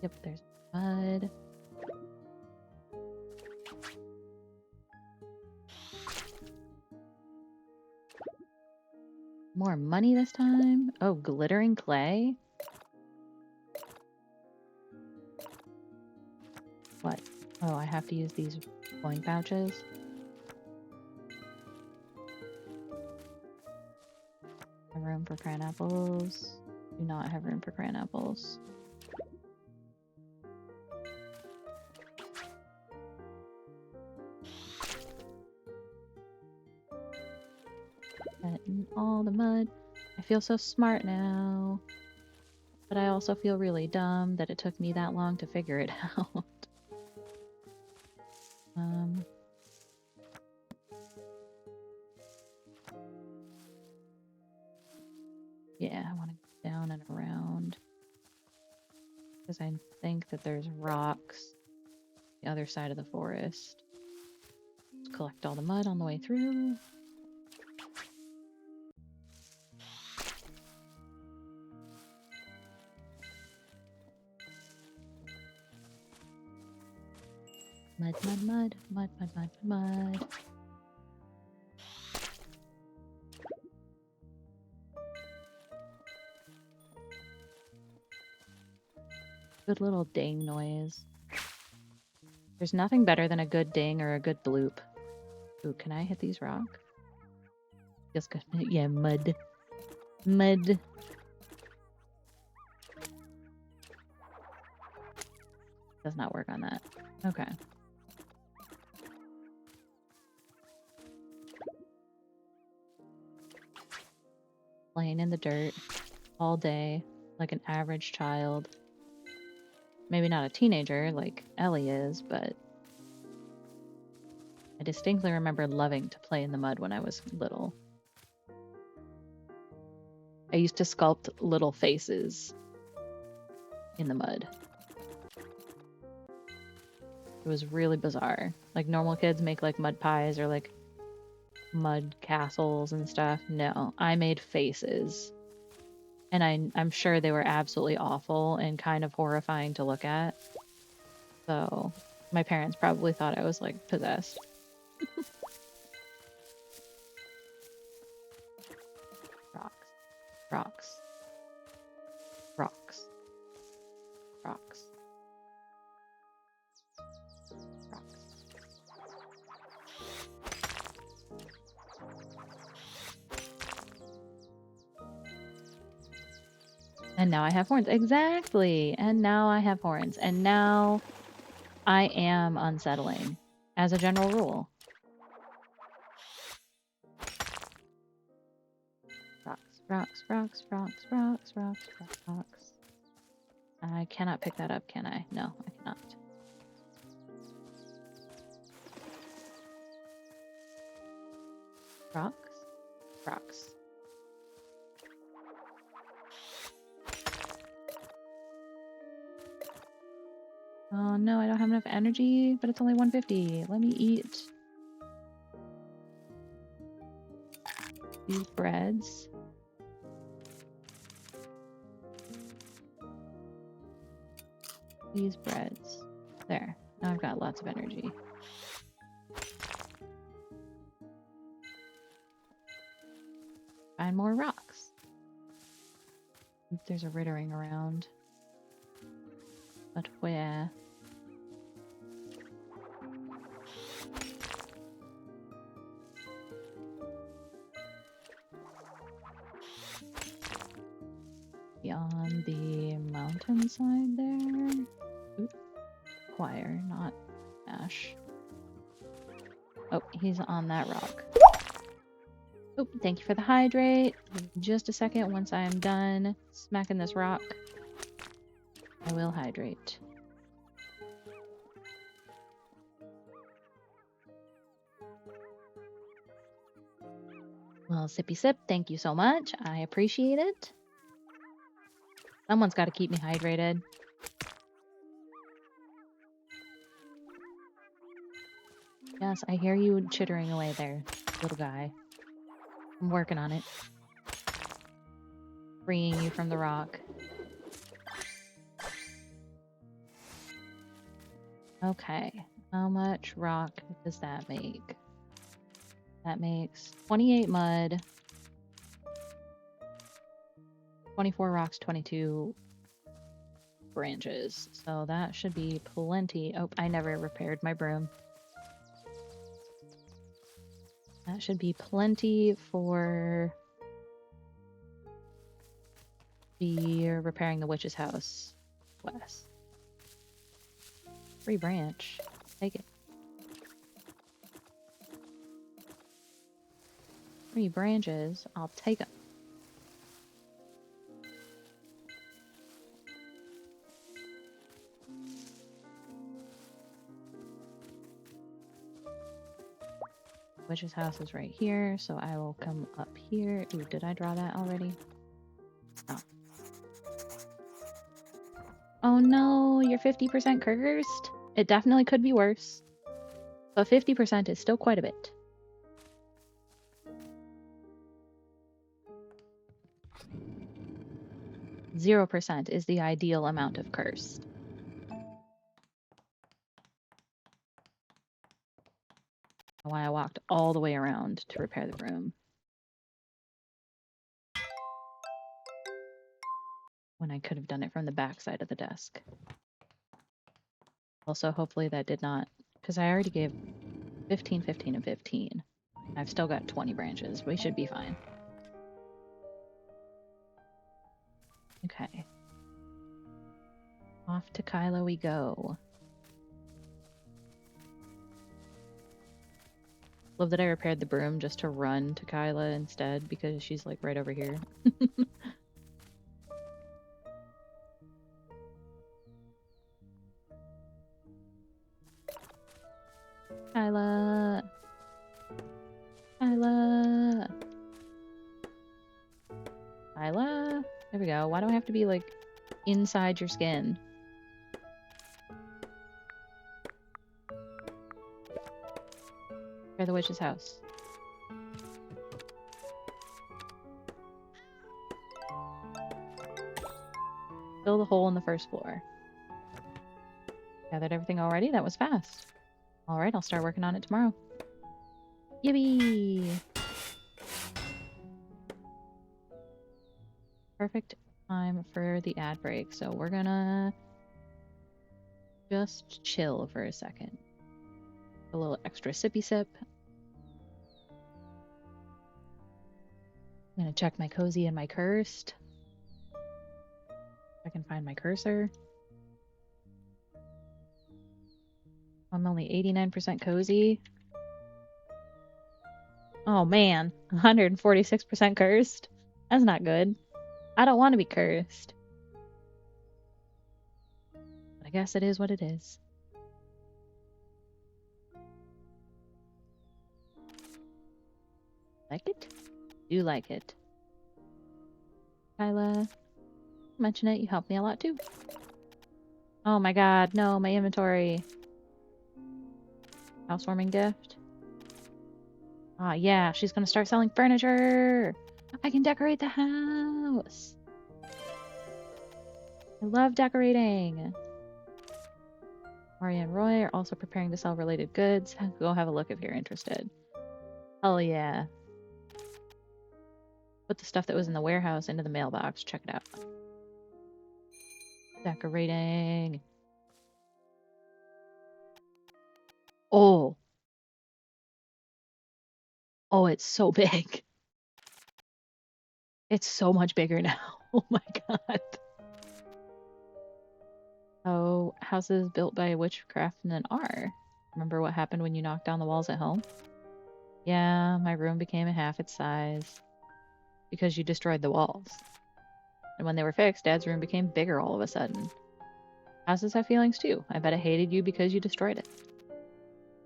Speaker 1: Yep, there's mud. More money this time? Oh, glittering clay? What? Oh, I have to use these coin pouches? Have room for cran apples. Do not have room for cran apples. Getting all the mud. I feel so smart now. But I also feel really dumb that it took me that long to figure it out. Yeah, I want to go down and around. Because I think that there's rocks the other side of the forest. Let's collect all the mud on the way through. Mud, mud, mud, mud, mud, mud, mud. Good little ding noise. There's nothing better than a good ding or a good bloop. Ooh, can I hit these rocks? Feels good. Yeah, mud. Mud. Does not work on that. Okay. Playing in the dirt all day like an average child. Maybe not a teenager like Ellie is, but I distinctly remember loving to play in the mud when I was little. I used to sculpt little faces in the mud. It was really bizarre. Like normal kids make like mud pies or like mud castles and stuff. No, I made faces. And I'm sure they were absolutely awful and kind of horrifying to look at. So my parents probably thought I was like possessed. Rocks. Rocks. Rocks. Rocks. Rocks. And now I have horns. Exactly. And now I have horns. And now I am unsettling as a general rule. Rocks, rocks, rocks, rocks, rocks, rocks, rocks. I cannot pick that up, can I? No, I cannot. Rocks, rocks. Oh no, I don't have enough energy, but it's only 150. Let me eat these breads. These breads. There. Now I've got lots of energy. Find more rocks. Oop, there's a rittering around. But where? On the mountainside there. Oop. Choir, not Ash. Oh, he's on that rock. Oh, thank you for the hydrate. Just a second. Once I am done smacking this rock, I will hydrate. Well, sippy sip, thank you so much. I appreciate it. Someone's got to keep me hydrated. Yes, I hear you chittering away there, little guy. I'm working on it. Freeing you from the rock. Okay, how much rock does that make? That makes 28 mud. 24 rocks, 22 branches. So that should be plenty. Oh, I never repaired my broom. That should be plenty for the repairing the witch's house. West. Free branch. Take it. Free branches. I'll take them. Witch's house is right here, so I will come up here. Ooh, did I draw that already? Oh. Oh no, you're 50% cursed? It definitely could be worse. But 50% is still quite a bit. %0 is the ideal amount of cursed. Why I walked all the way around to repair the room. When I could have done it from the back side of the desk. Also, hopefully that did not, because I already gave 15, 15, and 15. I've still got 20 branches. We should be fine. Okay. Off to Kyla we go. Love that I repaired the broom just to run to Kyla instead because she's like right over here. Kyla! Kyla! Kyla! There we go. Why do I have to be like inside your skin? Repair the witch's house. Fill the hole in the first floor. Gathered everything already? That was fast. Alright, I'll start working on it tomorrow. Yippee! Perfect time for the ad break, so we're gonna just chill for a second. A little extra sippy sip. I'm gonna check my cozy and my cursed. If I can find my cursor. I'm only 89% cozy. Oh man, 146% cursed. That's not good. I don't want to be cursed. But I guess it is what it is. Like it? Do like it. Kyla, mention it. You helped me a lot too. Oh my god, no, my inventory. Housewarming gift. Ah, yeah, she's gonna start selling furniture. I can decorate the house. I love decorating. Maria and Roy are also preparing to sell related goods. Go have a look if you're interested. Hell yeah. Put the stuff that was in the warehouse into the mailbox. Check it out. Decorating. Oh. Oh, it's so big. It's so much bigger now. Oh my god. Oh, houses built by witchcraft and an R. Remember what happened when you knocked down the walls at home? Yeah, my room became half its size. Because you destroyed the walls. And when they were fixed, Dad's room became bigger all of a sudden. Houses have feelings too. I bet it hated you because you destroyed it.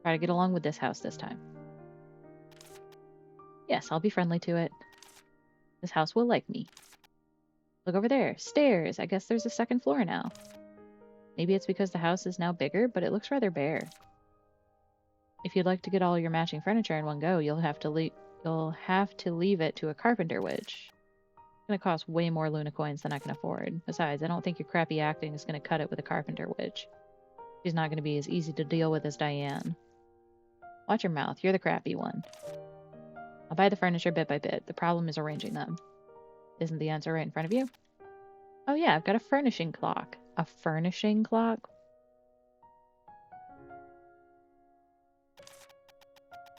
Speaker 1: Try to get along with this house this time. Yes, I'll be friendly to it. This house will like me. Look over there. Stairs. I guess there's a second floor now. Maybe it's because the house is now bigger, but it looks rather bare. If you'd like to get all your matching furniture in one go, you'll have to leave it to a carpenter, which is going to cost way more Luna coins than I can afford. Besides, I don't think your crappy acting is going to cut it with a carpenter witch. She's not going to be as easy to deal with as Diane. Watch your mouth. You're the crappy one. I'll buy the furniture bit by bit. The problem is arranging them. Isn't the answer right in front of you? Oh yeah, I've got a furnishing clock. A furnishing clock?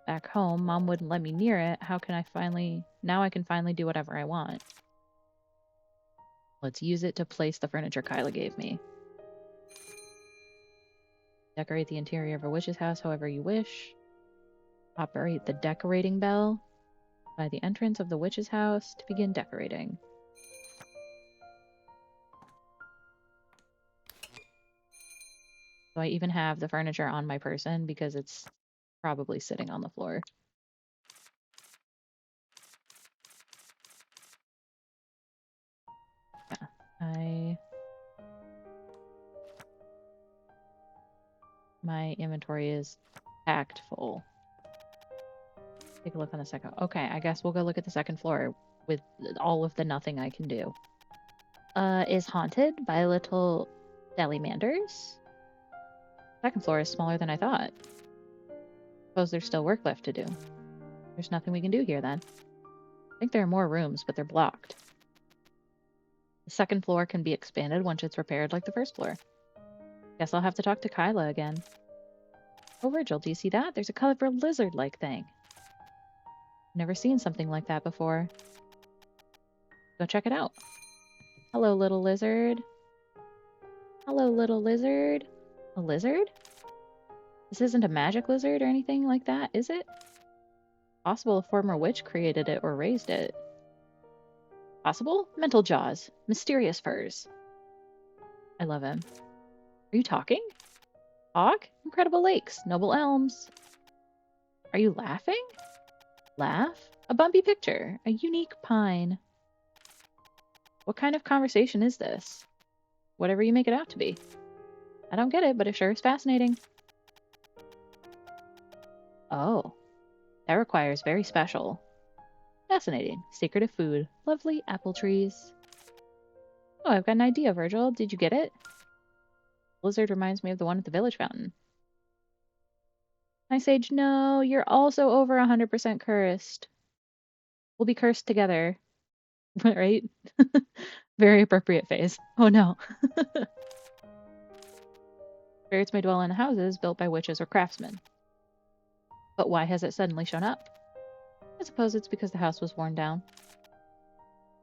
Speaker 1: Back home, Mom wouldn't let me near it. How can I finally... Now I can finally do whatever I want. Let's use it to place the furniture Kyla gave me. Decorate the interior of a witch's house however you wish. Operate the decorating bell by the entrance of the witch's house to begin decorating. So I even have the furniture on my person because it's probably sitting on the floor. Yeah, my inventory is packed full. Take a look on the second. Okay, I guess we'll go look at the second floor with all of the nothing I can do. Is haunted by little salamanders. Second floor is smaller than I thought. Suppose there's still work left to do. There's nothing we can do here then. I think there are more rooms, but they're blocked. The second floor can be expanded once it's repaired like the first floor. Guess I'll have to talk to Kyla again. Oh, Virgil, do you see that? There's a colorful lizard-like thing. Never seen something like that before. Go check it out. Hello, little lizard. Hello, little lizard. A lizard? This isn't a magic lizard or anything like that, is it? Possible a former witch created it or raised it. Possible? Mental jaws. Mysterious furs. I love him. Are you talking? Talk? Incredible lakes. Noble elms. Are you laughing? Laugh? A bumpy picture. A unique pine. What kind of conversation is this? Whatever you make it out to be. I don't get it, but it sure is fascinating. Oh. That requires very special. Fascinating. Secretive food. Lovely apple trees. Oh, I've got an idea, Virgil. Did you get it? Blizzard reminds me of the one at the village fountain. Hi, Sage. No, you're also over 100% cursed. We'll be cursed together. Right? Very appropriate phase. Oh no. Spirits may dwell in houses built by witches or craftsmen. But why has it suddenly shown up? I suppose it's because the house was worn down.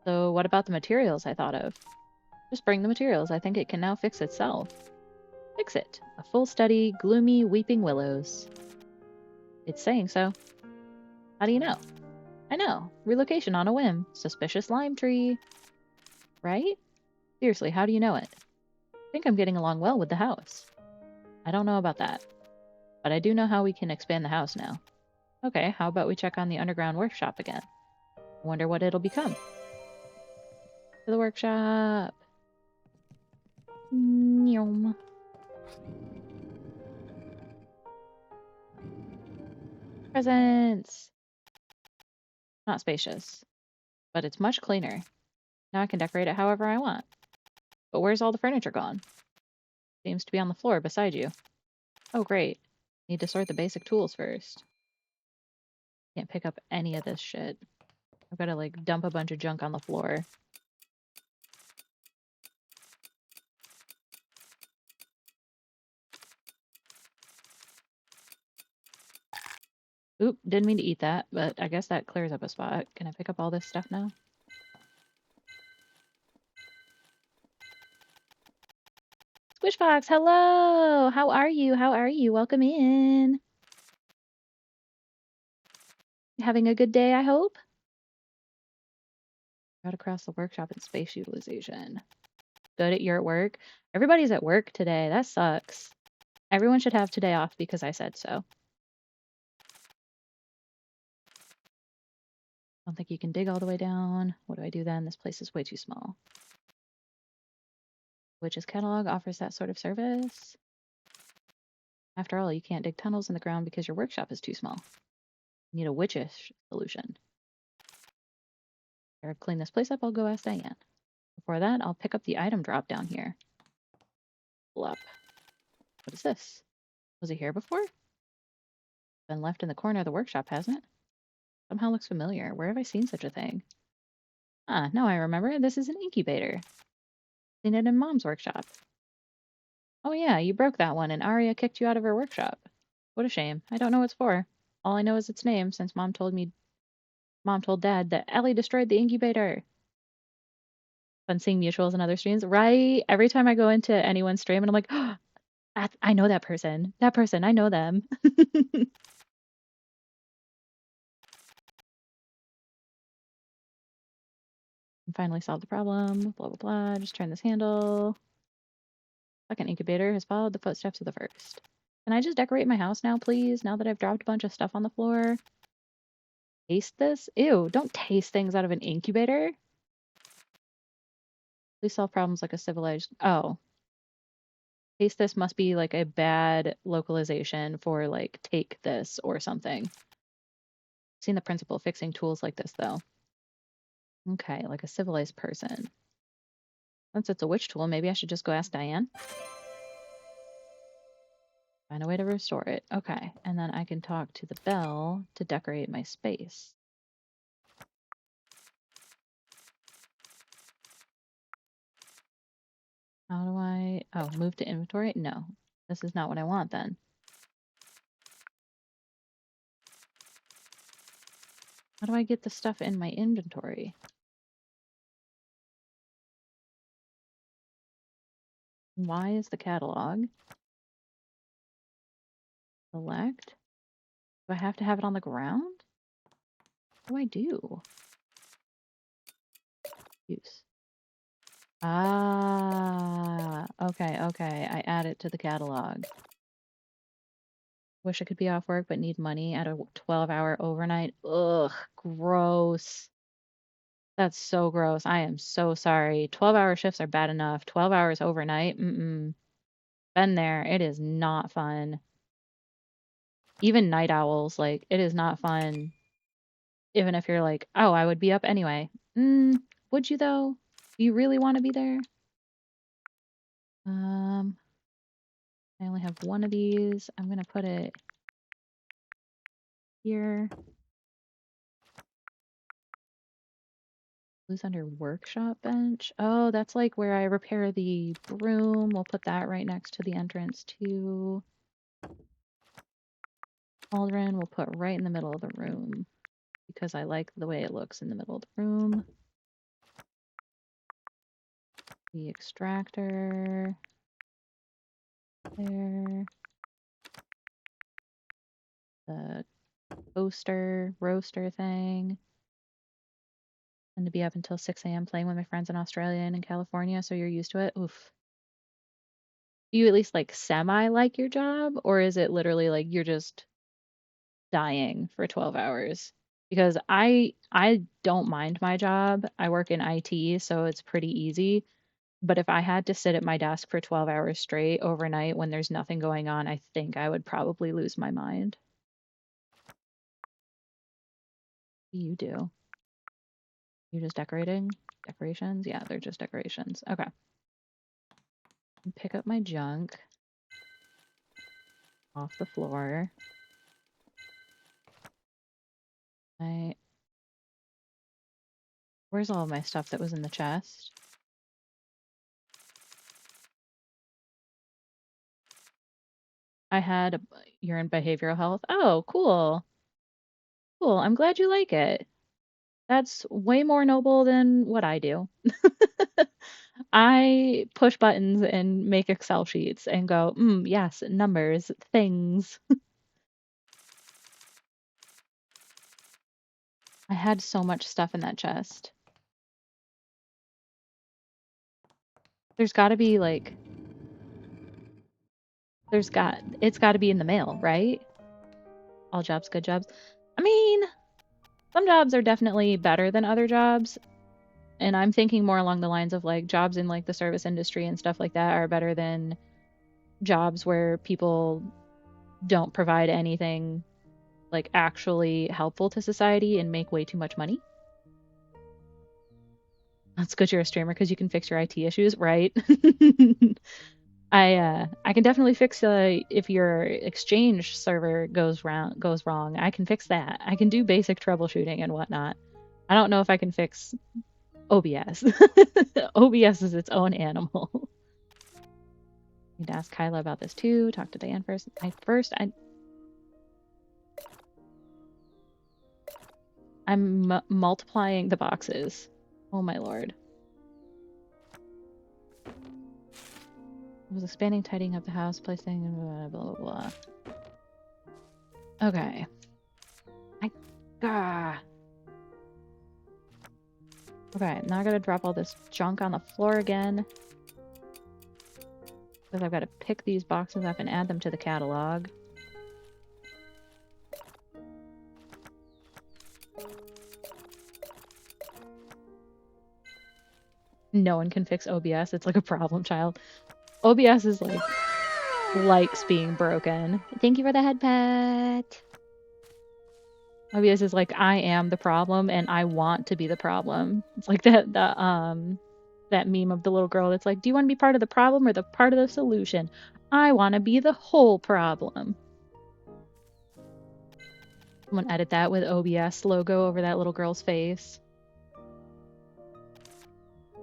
Speaker 1: So what about the materials I thought of? Just bring the materials. I think it can now fix itself. Fix it. A full study, gloomy, weeping willows. It's saying so. How do you know? I know. Relocation on a whim. Suspicious lime tree. Right? Seriously, how do you know it? I think I'm getting along well with the house. I don't know about that. But I do know how we can expand the house now. Okay, how about we check on the underground workshop again? I wonder what it'll become. To the workshop. Nyom. Presents! Not spacious. But it's much cleaner. Now I can decorate it however I want. But where's all the furniture gone? Seems to be on the floor beside you. Oh, great. Need to sort the basic tools first. Can't pick up any of this shit. I've got to, like, dump a bunch of junk on the floor. Oop, didn't mean to eat that, but I guess that clears up a spot. Can I pick up all this stuff now? Squishfox, hello! How are you? How are you? Welcome in. Having a good day, I hope? Got across the workshop and space utilization. Good at your work. Everybody's at work today. That sucks. Everyone should have today off because I said so. I don't think you can dig all the way down. What do I do then? This place is way too small. Witch's Catalog offers that sort of service. After all, you can't dig tunnels in the ground because your workshop is too small. You need a witchish solution. I'll clean this place up, I'll go ask Diane. Before that, I'll pick up the item drop down here. Pull up. What is this? Was it here before? Been left in the corner of the workshop, hasn't it? Somehow looks familiar. Where have I seen such a thing? Ah, now I remember. This is an incubator. Seen it in Mom's workshop. Oh yeah, you broke that one and Arya kicked you out of her workshop. What a shame. I don't know what it's for. All I know is its name since Mom told Dad that Ellie destroyed the incubator. Fun seeing mutuals in other streams, right? Every time I go into anyone's stream and I'm like, oh, I know that person. That person, I know them. Finally solved the problem. Blah, blah, blah. Just turn this handle. Second incubator has followed the footsteps of the first. Can I just decorate my house now, please? Now that I've dropped a bunch of stuff on the floor. Taste this? Ew, don't taste things out of an incubator. Please solve problems like a civilized... Oh. Taste this must be like a bad localization for like take this or something. I've seen the principle of fixing tools like this though. Okay, like a civilized person. Since it's a witch tool, maybe I should just go ask Diane. Find a way to restore it. Okay, and then I can talk to the bell to decorate my space. How do I... Oh, move to inventory? No, this is not what I want then. How do I get the stuff in my inventory? Why is the catalog? Select? Do I have to have it on the ground? What do I do? Use. Ah, okay. I add it to the catalog. Wish I could be off work, but need money at a 12-hour overnight. Ugh, gross. That's so gross. I am so sorry. 12-hour shifts are bad enough. 12 hours overnight? Mm-mm. Been there. It is not fun. Even night owls, like, it is not fun. Even if you're like, oh, I would be up anyway. Would you though? Do you really want to be there? I only have one of these. I'm gonna put it here. Who's under workshop bench? Oh, that's like where I repair the broom. We'll put that right next to the entrance too. Cauldron we'll put right in the middle of the room because I like the way it looks in the middle of the room. The extractor there. The roaster thing. And to be up until 6 a.m. playing with my friends in Australia and in California, so you're used to it. Oof. Do you at least like semi like your job, or is it literally like you're just dying for 12 hours? Because I don't mind my job. I work in IT, so it's pretty easy. But if I had to sit at my desk for 12 hours straight overnight when there's nothing going on, I think I would probably lose my mind. What do you do? You just decorating? Decorations? Yeah, they're just decorations. Okay. Pick up my junk off the floor. Where's all of my stuff that was in the chest? You're in behavioral health. Oh, cool. Cool. I'm glad you like it. That's way more noble than what I do. I push buttons and make Excel sheets and go, yes, numbers, things. I had so much stuff in that chest. There's got to be like, it's got to be in the mail, right? All jobs, good jobs. I mean, some jobs are definitely better than other jobs. And I'm thinking more along the lines of like jobs in like the service industry and stuff like that are better than jobs where people don't provide anything like actually helpful to society and make way too much money. That's good you're a streamer because you can fix your IT issues, right? I can definitely fix if your Exchange server goes wrong. I can fix that. I can do basic troubleshooting and whatnot. I don't know if I can fix OBS. OBS is its own animal. Need to ask Kyla about this too. Talk to Diane first. I'm multiplying the boxes. Oh my lord. I was expanding, tidying up the house, placing blah blah blah. Okay. Okay, now I gotta drop all this junk on the floor again. Because I've got to pick these boxes up and add them to the catalog. No one can fix OBS. It's like a problem child. OBS is like likes being broken. Thank you for the head pet. OBS is like, I am the problem and I want to be the problem. It's like that meme of the little girl that's like, do you want to be part of the problem or the part of the solution? I want to be the whole problem. Someone edit that with OBS logo over that little girl's face.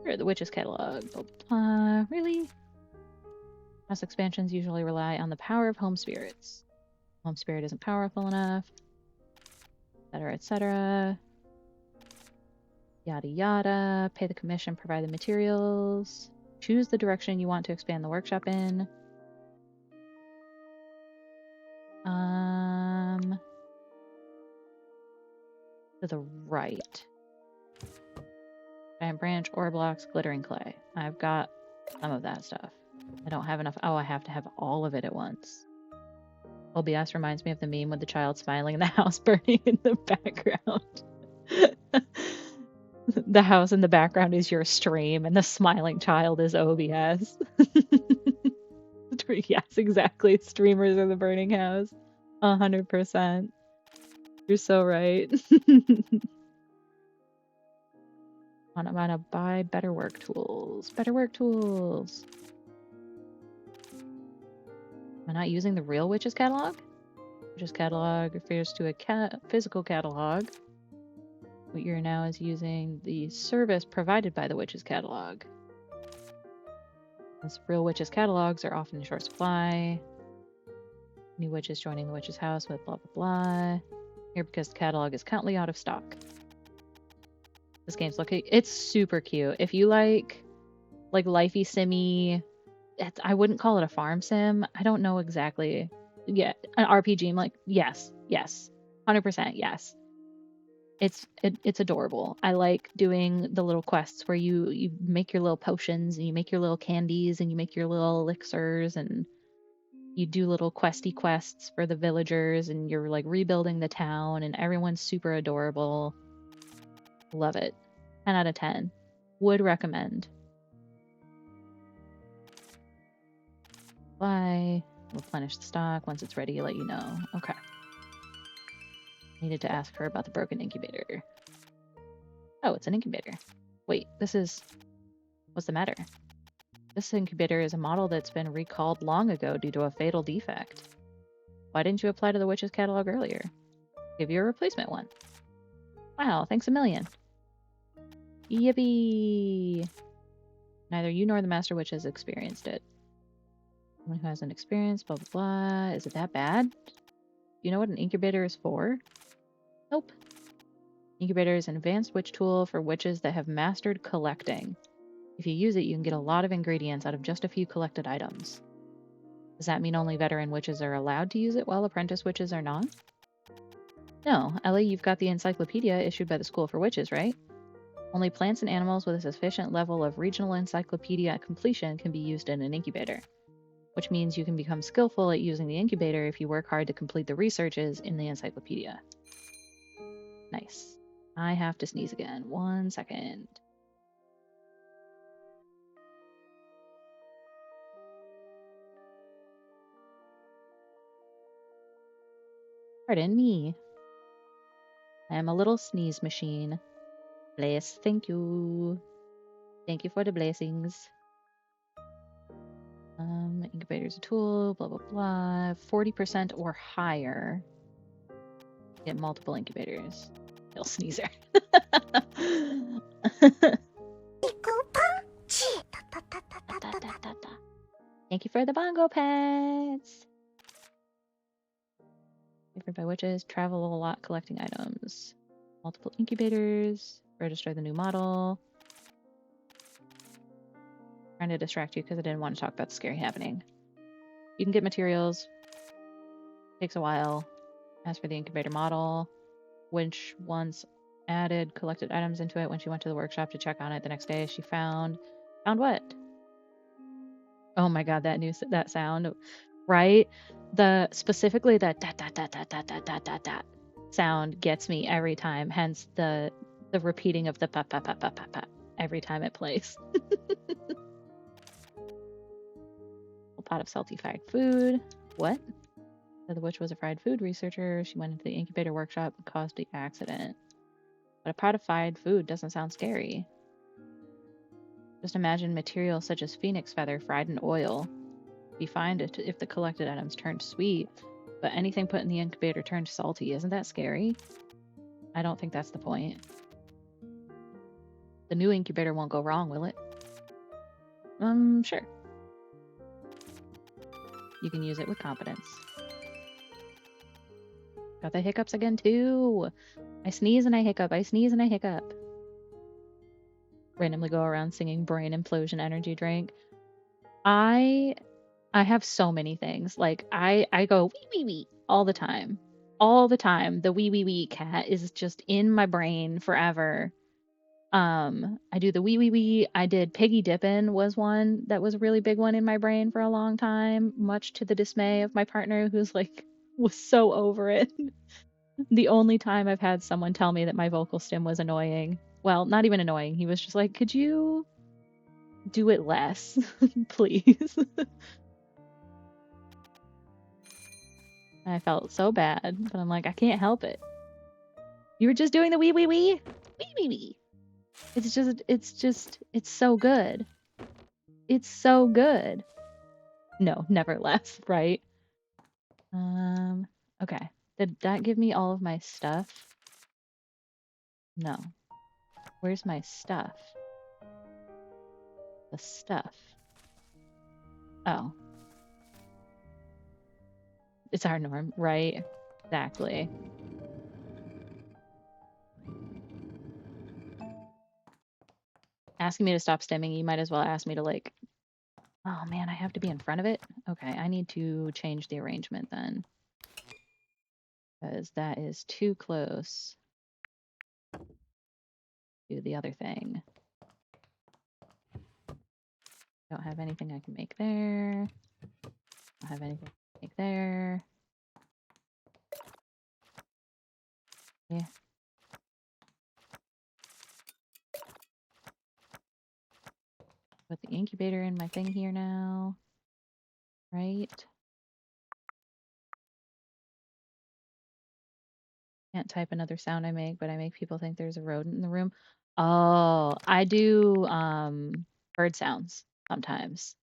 Speaker 1: Here, the witch's catalog. Blah, blah, blah. Really? House expansions usually rely on the power of home spirits. Home spirit isn't powerful enough. Etc. etc. Yada yada. Pay the commission, provide the materials. Choose the direction you want to expand the workshop in. To the right. Giant branch, ore blocks, glittering clay. I've got some of that stuff. I don't have enough. Oh, I have to have all of it at once. OBS reminds me of the meme with the child smiling and the house burning in the background. The house in the background is your stream, and the smiling child is OBS. Yes, exactly. Streamers are the burning house. 100%. You're so right. I'm gonna buy better work tools. Better work tools. Am I not using the real Witch's catalog? Witch's catalog refers to a physical catalog. What you're now is using the service provided by the Witch's catalog. Since real Witch's catalogs are often in short supply. New witches joining the Witch's house with blah blah blah. Here because the catalog is currently out of stock. This game's looking, it's super cute. If you like lifey simmy, I wouldn't call it a farm sim. I don't know exactly. Yeah, an RPG. I'm like, yes, 100% yes. It's adorable. I like doing the little quests where you make your little potions and you make your little candies and you make your little elixirs and you do little questy quests for the villagers and you're like rebuilding the town and everyone's super adorable. Love it. 10 out of 10. Would recommend. Buy. Replenish the stock. Once it's ready, let you know. Okay. Needed to ask her about the broken incubator. Oh, it's an incubator. Wait, this is... What's the matter? This incubator is a model that's been recalled long ago due to a fatal defect. Why didn't you apply to the Witch's catalog earlier? Give you a replacement one. Wow, thanks a million. Yippee! Neither you nor the Master Witch has experienced it. Someone who hasn't experienced, blah, blah, blah. Is it that bad? Do you know what an incubator is for? Nope. Incubator is an advanced witch tool for witches that have mastered collecting. If you use it, you can get a lot of ingredients out of just a few collected items. Does that mean only veteran witches are allowed to use it while apprentice witches are not? No, Ellie, you've got the encyclopedia issued by the School for Witches, right? Only plants and animals with a sufficient level of regional encyclopedia completion can be used in an incubator, which means you can become skillful at using the incubator if you work hard to complete the researches in the encyclopedia. Nice. I have to sneeze again. 1 second. Pardon me. I am a little sneeze machine. Bless, thank you. Thank you for the blessings. Incubator's a tool, blah, blah, blah. 40% or higher. Get multiple incubators. Kill sneezer. Thank you for the bongo pets. Favored by witches. Travel a lot collecting items. Multiple incubators. Register the new model. Trying to distract you because I didn't want to talk about the scary happening. You can get materials. Takes a while. As for the incubator model, which once added collected items into it when she went to the workshop to check on it the next day, she found what? Oh my god, that sound, right? Specifically that that sound gets me every time. Hence the repeating of the pa pa pa pa pa pa every time it plays. A pot of salty fried food. What? The witch was a fried food researcher. She went into the incubator workshop and caused the accident. But a pot of fried food doesn't sound scary. Just imagine material such as phoenix feather fried in oil. Be fine if the collected items turned sweet, but anything put in the incubator turned salty. Isn't that scary? I don't think that's the point. The new incubator won't go wrong, will it? Sure. You can use it with confidence. Got the hiccups again too. I sneeze and I hiccup. I sneeze and I hiccup. Randomly go around singing brain implosion energy drink. I have so many things. Like I go wee wee wee all the time. All the time. The wee wee wee cat is just in my brain forever. I do the wee wee wee. I did piggy dippin' was one that was a really big one in my brain for a long time, much to the dismay of my partner who's like was so over it. The only time I've had someone tell me that my vocal stim was annoying. Well, not even annoying. He was just like, "Could you do it less, please?" I felt so bad, but I'm like, I can't help it. You were just doing the wee wee wee, wee wee wee. It's so good. It's so good. No, never less, right? Okay. Did that give me all of my stuff? No. Where's my stuff? The stuff. Oh. It's our norm, right? Exactly. Asking me to stop stimming, you might as well ask me to like... Oh man, I have to be in front of it? Okay, I need to change the arrangement then. Because that is too close to the other thing. Don't have anything I can make there. Don't have anything to make there. Yeah. Put the incubator in my thing here now. Right? Can't type another sound I make, but I make people think there's a rodent in the room. Oh, I do bird sounds sometimes.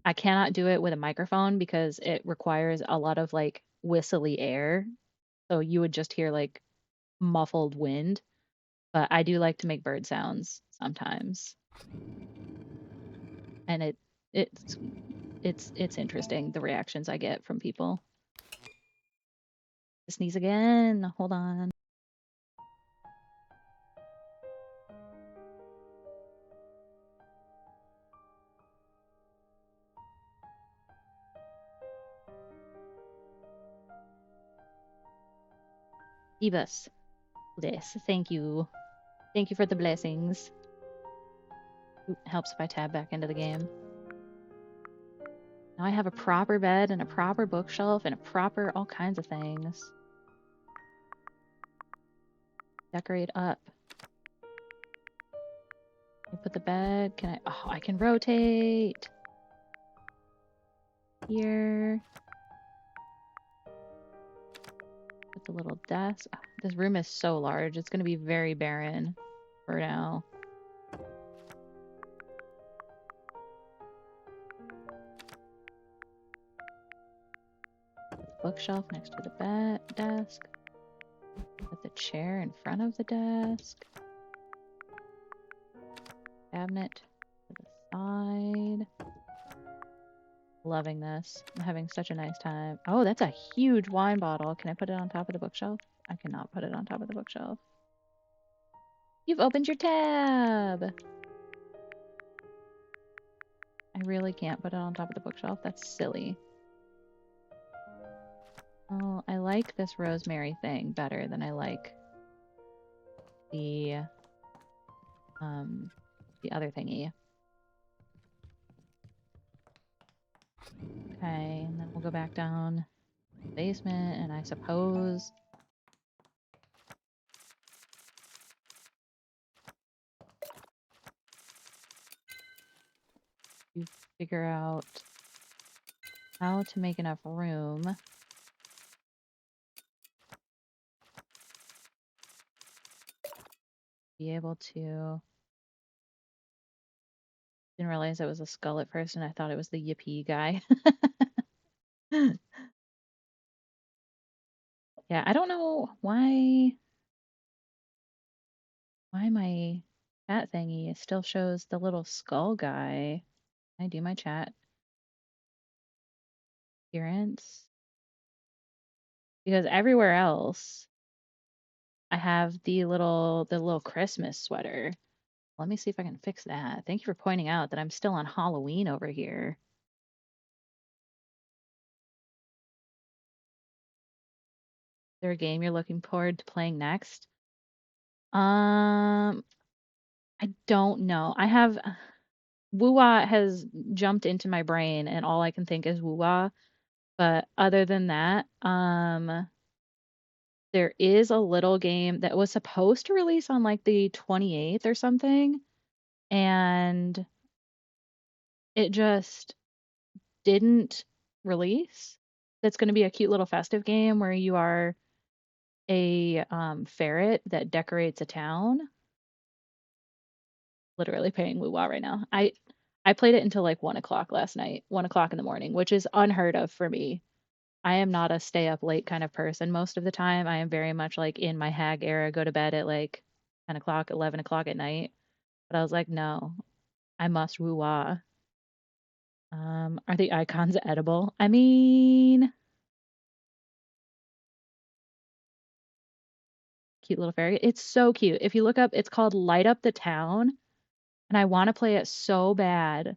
Speaker 1: I cannot do it with a microphone because it requires a lot of like whistly air. So you would just hear like muffled wind. But I do like to make bird sounds sometimes. And it's interesting the reactions I get from people. Sneeze again. Hold on. Ebus. Yes, thank you. Thank you for the blessings. Ooh, helps if I tab back into the game. Now I have a proper bed and a proper bookshelf and a proper all kinds of things. Decorate up. I put the bed. Can I? Oh, I can rotate. Here. Put the little desk. Oh, this room is so large. It's going to be very barren for now. Bookshelf next to the desk. Put the chair in front of the desk. Cabinet to the side. Loving this. I'm having such a nice time. Oh, that's a huge wine bottle. Can I put it on top of the bookshelf? I cannot put it on top of the bookshelf. You've opened your tab! I really can't put it on top of the bookshelf. That's silly. Oh, I like this rosemary thing better than I like the other thingy. Okay, and then we'll go back down to the basement, and I suppose you figure out how to make enough room be able to. Didn't realize it was a skull at first, and I thought it was the yippee guy. Yeah, I don't know why my chat thingy still shows the little skull guy. Can I do my chat appearance? Because everywhere else I have the little Christmas sweater. Let me see if I can fix that. Thank you for pointing out that I'm still on Halloween over here. Is there a game you're looking forward to playing next? I don't know. I have Woo-wah has jumped into my brain and all I can think is Woo-wah. But other than that, there is a little game that was supposed to release on like the 28th or something, and it just didn't release. That's going to be a cute little festive game where you are a ferret that decorates a town. Literally paying woo-wah right now. I played it until like 1 o'clock last night, 1 o'clock in the morning, which is unheard of for me. I am not a stay up late kind of person most of the time. I am very much like in my hag era, go to bed at like 10 o'clock, 11 o'clock at night. But I was like, no, I must woo-wah. Are the icons edible? I mean, cute little fairy. It's so cute. If you look up, it's called Light Up the Town, and I want to play it so bad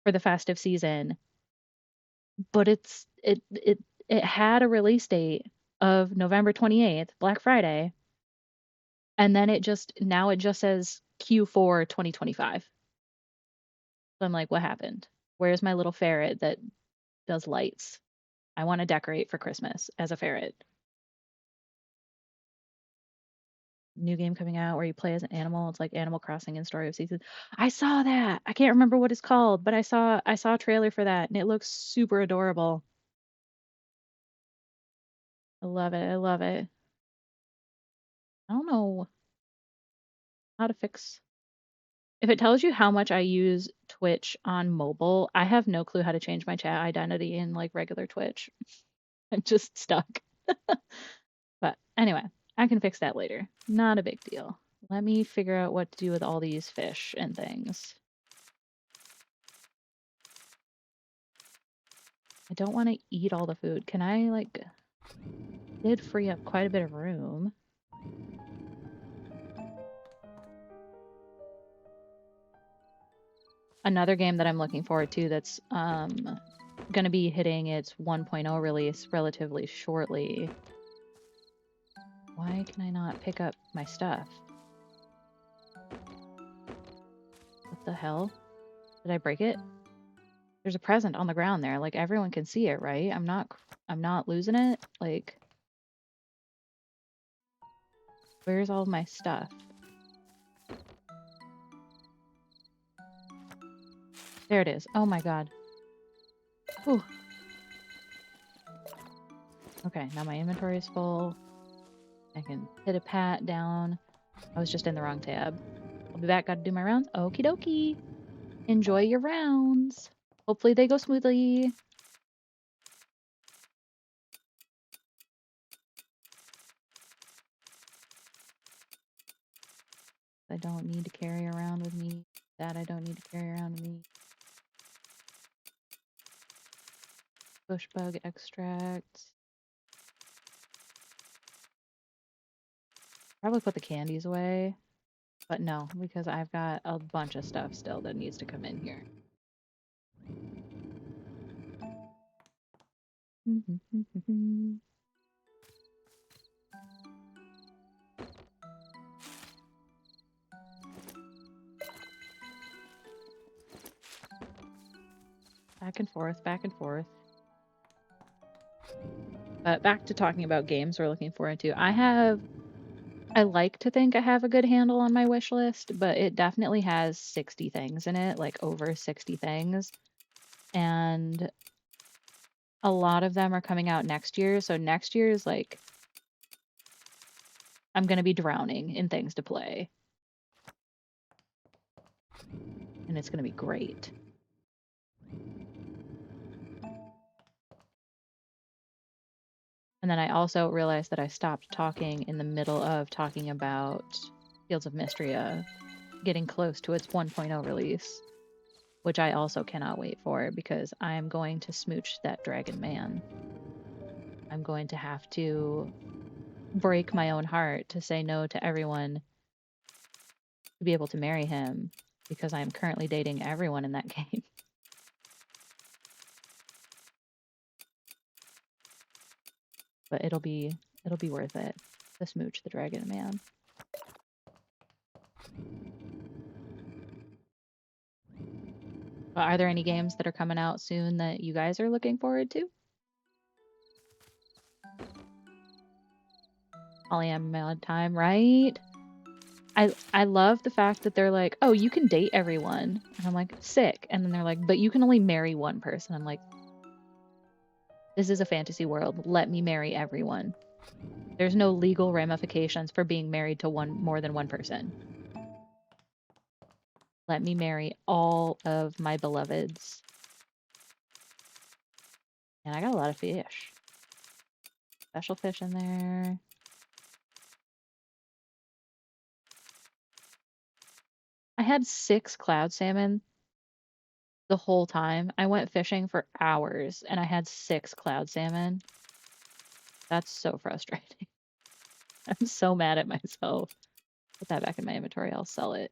Speaker 1: for the festive season, but it had a release date of November 28th, Black Friday, and then now it just says Q4 2025. So I'm like, what happened? Where's my little ferret that does lights? I want to decorate for Christmas as a ferret. New game coming out where you play as an animal. It's like Animal Crossing and Story of Seasons. I saw that. I can't remember what it's called, but I saw a trailer for that and it looks super adorable. I love it. I love it. I don't know how to fix. If it tells you how much I use Twitch on mobile, I have no clue how to change my chat identity in like regular Twitch. I'm just stuck. But anyway, I can fix that later. Not a big deal. Let me figure out what to do with all these fish and things. I don't want to eat all the food. Can I, like, did free up quite a bit of room. Another game that I'm looking forward to that's going to be hitting its 1.0 release relatively shortly. Why can I not pick up my stuff? What the hell? Did I break it? There's a present on the ground there. Like, everyone can see it, right? I'm not losing it. Like, where's all my stuff? There it is. Oh my god. Ooh. Okay, now my inventory is full. I can hit a pat down. I was just in the wrong tab. I'll be back. Gotta do my rounds. Okie dokie. Enjoy your rounds. Hopefully they go smoothly. I don't need to carry around with me. That I don't need to carry around with me. Bush bug extract. Probably put the candies away. But no, because I've got a bunch of stuff still that needs to come in here. Back and forth, back and forth. But back to talking about games we're looking forward to. I like to think I have a good handle on my wish list, but it definitely has 60 things in it, like over 60 things. And a lot of them are coming out next year. So next year is like, I'm going to be drowning in things to play. And it's going to be great. And then I also realized that I stopped talking in the middle of talking about Fields of Mystria getting close to its 1.0 release, which I also cannot wait for because I'm going to smooch that dragon man. I'm going to have to break my own heart to say no to everyone to be able to marry him because I am currently dating everyone in that game. But it'll be worth it to smooch the dragon man. But are there any games that are coming out soon that you guys are looking forward to? Polyamorous time, right? I love the fact that they're like, oh, you can date everyone. And I'm like, sick. And then they're like, but you can only marry one person. I'm like, this is a fantasy world. Let me marry everyone. There's no legal ramifications for being married to more than one person. Let me marry all of my beloveds. And I got a lot of fish. Special fish in there. I had 6 cloud salmon the whole time. I went fishing for hours and I had 6 cloud salmon. That's so frustrating. I'm so mad at myself. Put that back in my inventory. I'll sell it.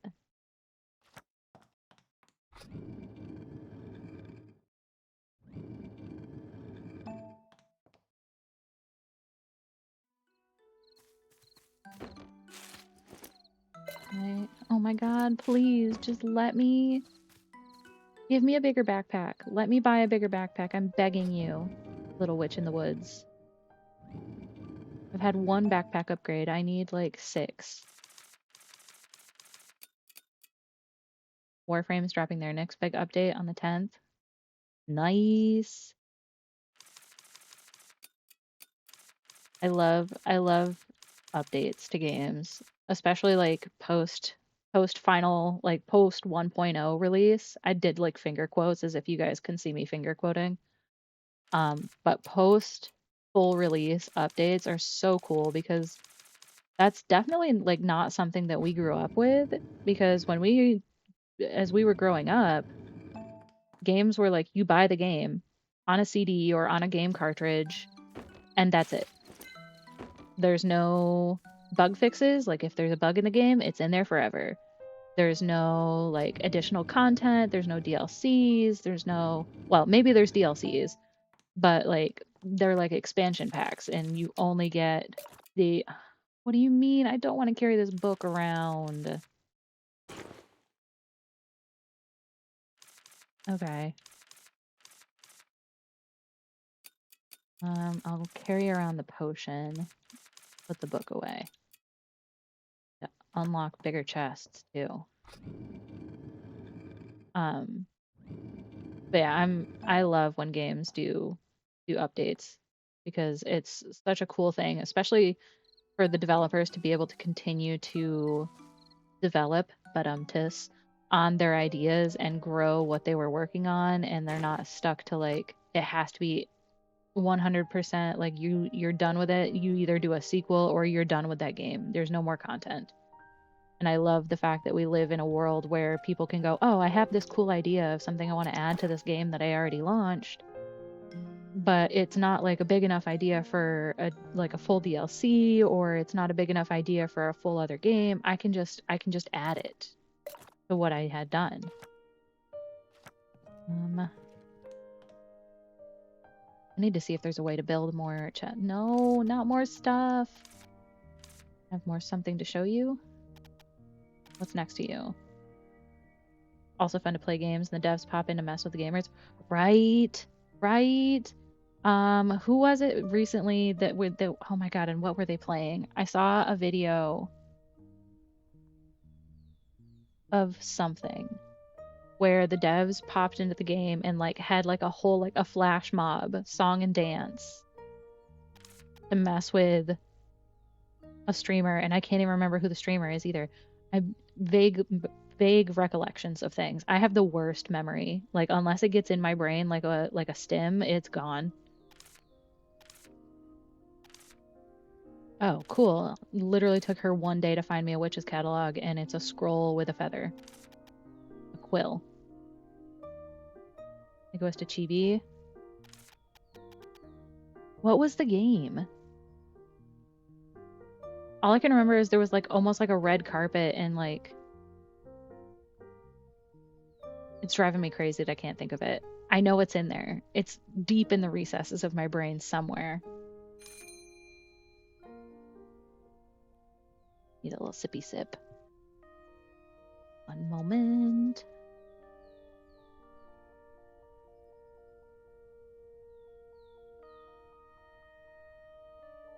Speaker 1: Right. Oh my god, please just let me... Give me a bigger backpack. Let me buy a bigger backpack. I'm begging you, little witch in the woods. I've had 1 backpack upgrade. I need like 6. Warframe's dropping their next big update on the 10th. Nice. I love updates to games, especially like post final, like post 1.0 release. I did like finger quotes as if you guys can see me finger quoting. But post full release updates are so cool because that's definitely like not something that we grew up with, because as we were growing up, games were like you buy the game on a CD or on a game cartridge and that's it. There's no bug fixes. Like if there's a bug in the game, it's in there forever. There's no like additional content. There's no DLCs. There's no, well, maybe there's DLCs, but like they're like expansion packs and you only get the, what do you mean? I don't want to carry this book around. Okay. I'll carry around the potion. Put the book away. Yeah, unlock bigger chests too. But yeah, I love when games do updates because it's such a cool thing, especially for the developers to be able to continue to develop on their ideas and grow what they were working on, and they're not stuck to like it has to be 100% like you're done with it. You either do a sequel or you're done with that game. There's no more content. And I love the fact that we live in a world where people can go, oh, I have this cool idea of something I want to add to this game that I already launched. but it's not like a big enough idea for a full DLC, or it's not a big enough idea for a full other game. I can just add it to what I had done. I need to see if there's a way to build more chat. No, not more stuff. I have more something to show you. What's next to you? Also fun to play games, and the devs pop in to mess with the gamers. Right. Who was it recently that would oh my god, and what were they playing? I saw a video of something where the devs popped into the game and like had like a whole like a flash mob song and dance to mess with a streamer, and I can't even remember who the streamer is either. I vague recollections of things. I have the worst memory. Like unless it gets in my brain like a stim, it's gone. Oh, cool. Literally took her 1 day to find me a witch's catalog, and it's a scroll with a feather. A quill. It goes to Chibi. What was the game? All I can remember is there was like almost like a red carpet, and like it's driving me crazy that I can't think of it. I know it's in there. It's deep in the recesses of my brain somewhere. Need a little sippy sip. One moment.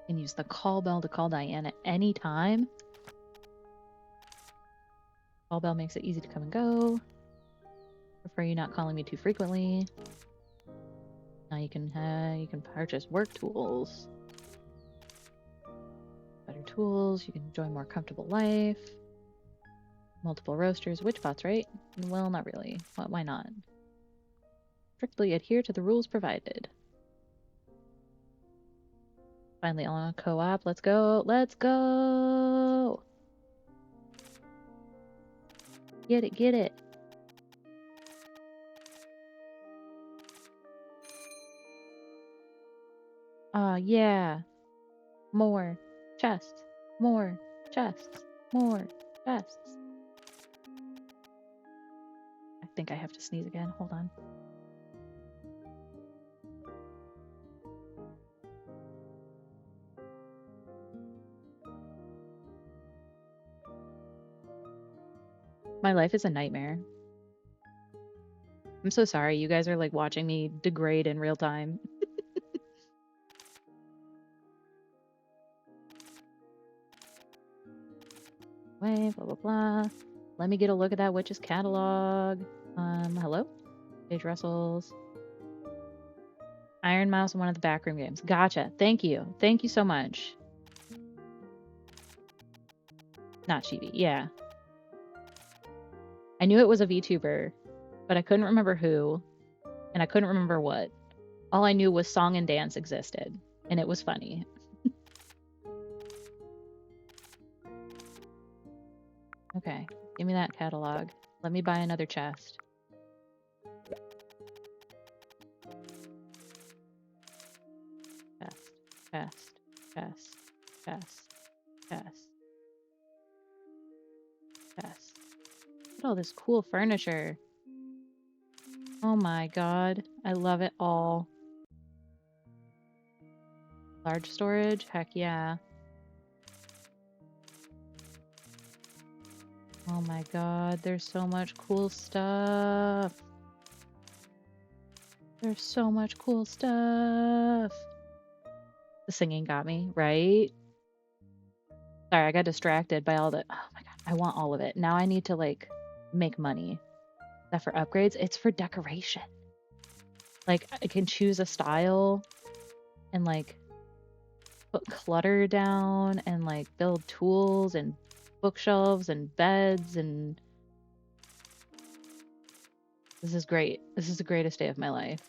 Speaker 1: And use the call bell to call Diane at any time. Call bell makes it easy to come and go. Prefer you not calling me too frequently. Now you can purchase work tools. Better tools. You can enjoy a more comfortable life. Multiple roasters. Witch pots, right? Well, not really. Why not? Strictly adhere to the rules provided. Finally on a co-op. Let's go. Let's go. Get it. Get it. Yeah. More chests. More chests. More chests. I think I have to sneeze again. Hold on. My life is a nightmare. I'm so sorry. You guys are like watching me degrade in real time. Blah, blah, blah. Let me get a look at that witch's catalog. Hello? Page Russells. Iron Mouse and one of the backroom games. Gotcha. Thank you. Thank you so much. Not Chibi. Yeah. I knew it was a VTuber, but I couldn't remember who, and I couldn't remember what. All I knew was song and dance existed, and it was funny. Okay, give me that catalog. Let me buy another chest. Chest. Look at all this cool furniture. Oh my god, I love it all. Large storage? Heck yeah. Oh my god, there's so much cool stuff. There's so much cool stuff. The singing got me, right? Sorry, I got distracted by all the... Oh my god, I want all of it. Now I need to, like, make money. Is that for upgrades? It's for decoration. Like, I can choose a style and, like, put clutter down and, like, build tools and bookshelves and beds, and... This is great. This is the greatest day of my life.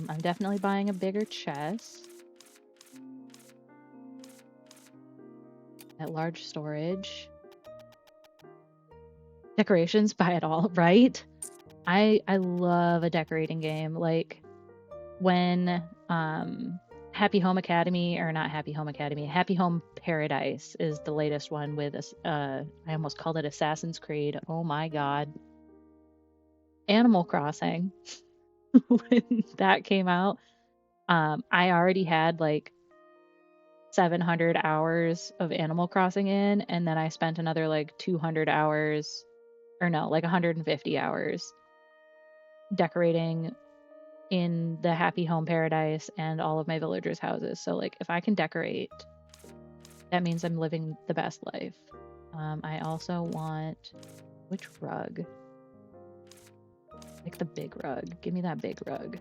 Speaker 1: I'm definitely buying a bigger chest. At large storage. decorations buy it all, right? I love a decorating game. Like when Happy Home Academy, or not Happy Home Academy, Happy Home Paradise is the latest one with I almost called it Assassin's Creed. Oh my god. Animal Crossing. When that came out, I already had like 700 hours of Animal Crossing in, and then I spent another like 200 hours, or no, like 150 hours decorating in the Happy Home Paradise and all of my villagers' houses. So like if I can decorate, that means I'm living the best life. I also want, which rug? Like the big rug. Give me that big rug.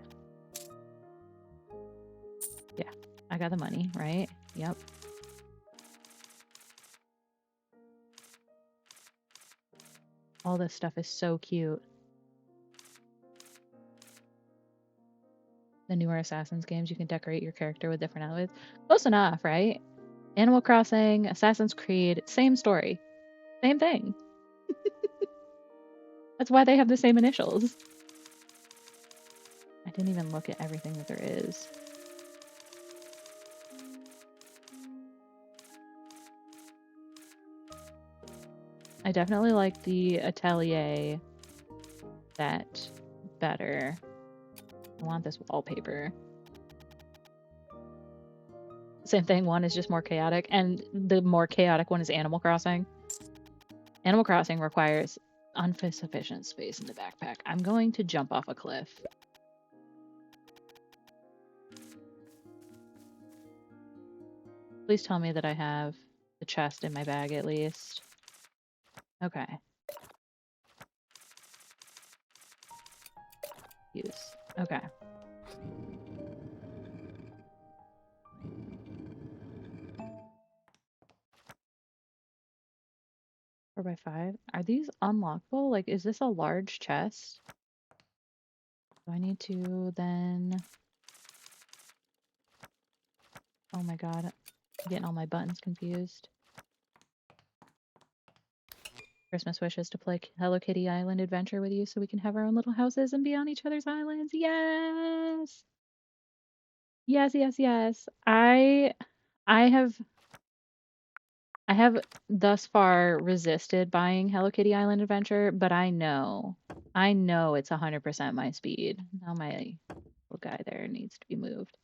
Speaker 1: Yeah, I got the money, right? Yep. All this stuff is so cute. The newer Assassin's games, you can decorate your character with different outfits. Close enough, right? Animal Crossing, Assassin's Creed, same story. Same thing. That's why they have the same initials. I didn't even look at everything that there is. I definitely like the Atelier that better. I want this wallpaper. Same thing, one is just more chaotic, and the more chaotic one is Animal Crossing. Animal Crossing requires insufficient space in the backpack. I'm going to jump off a cliff. Please tell me that I have the chest in my bag at least. Okay. Use. Okay. 4x5. Are these unlockable? Like, is this a large chest? Do I need to then... Oh my god. I'm getting all my buttons confused. Christmas wishes to play Hello Kitty Island Adventure with you so we can have our own little houses and be on each other's islands. Yes! Yes, yes, yes. I have thus far resisted buying Hello Kitty Island Adventure, but I know it's 100% my speed. Now my little guy there needs to be moved.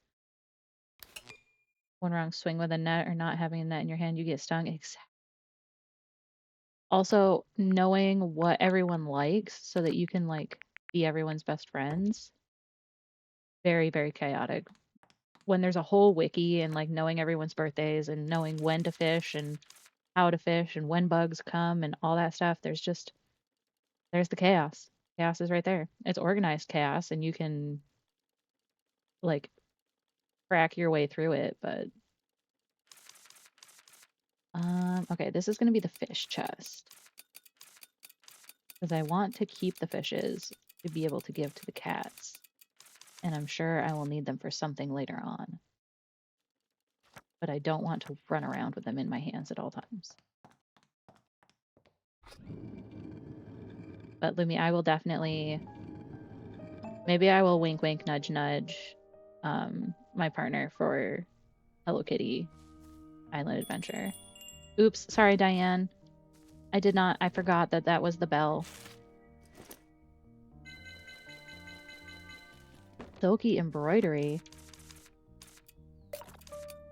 Speaker 1: One wrong swing with a net or not having a net in your hand, you get stung. Also, knowing what everyone likes so that you can like be everyone's best friends. Very, very chaotic. When there's a whole wiki and like knowing everyone's birthdays and knowing when to fish and how to fish and when bugs come and all that stuff, there's the chaos. Chaos is right there. It's organized chaos and you can like crack your way through it, but okay, this is going to be the fish chest. Because I want to keep the fishes to be able to give to the cats. And I'm sure I will need them for something later on. But I don't want to run around with them in my hands at all times. But Lumi, I will definitely... Maybe I will wink, wink, nudge, nudge my partner for Hello Kitty Island Adventure. Oops, sorry, Diane. I forgot that that was the bell. Silky embroidery.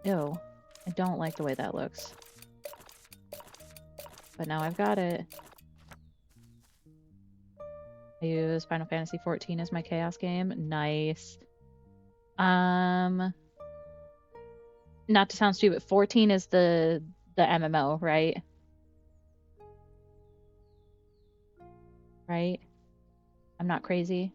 Speaker 1: Ew, I don't like the way that looks. But now I've got it. I use Final Fantasy XIV as my chaos game. Nice. Not to sound stupid, 14 is the MMO, right? Right? I'm not crazy.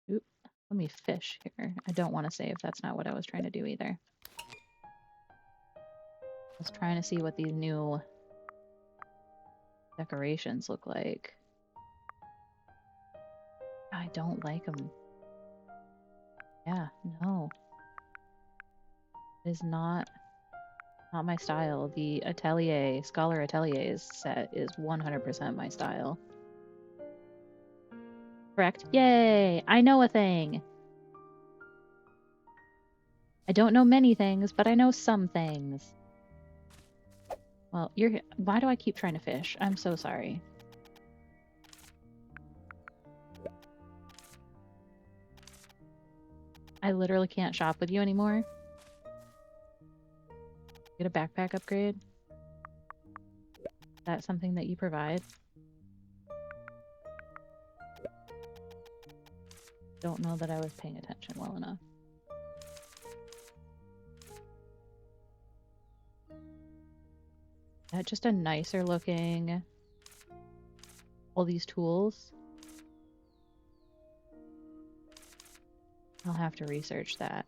Speaker 1: Oop, let me fish here. I don't want to save. That's not what I was trying to do either. I was trying to see what these new decorations look like. I don't like them. Yeah, no. is not my style. The Scholar Ateliers set is 100% my style. Correct? Yay! I know a thing! I don't know many things, but I know some things. Well, why do I keep trying to fish? I'm so sorry. I literally can't shop with you anymore. Get a backpack upgrade? Is that something that you provide? Don't know that I was paying attention well enough. Is that just a nicer looking... all these tools? I'll have to research that.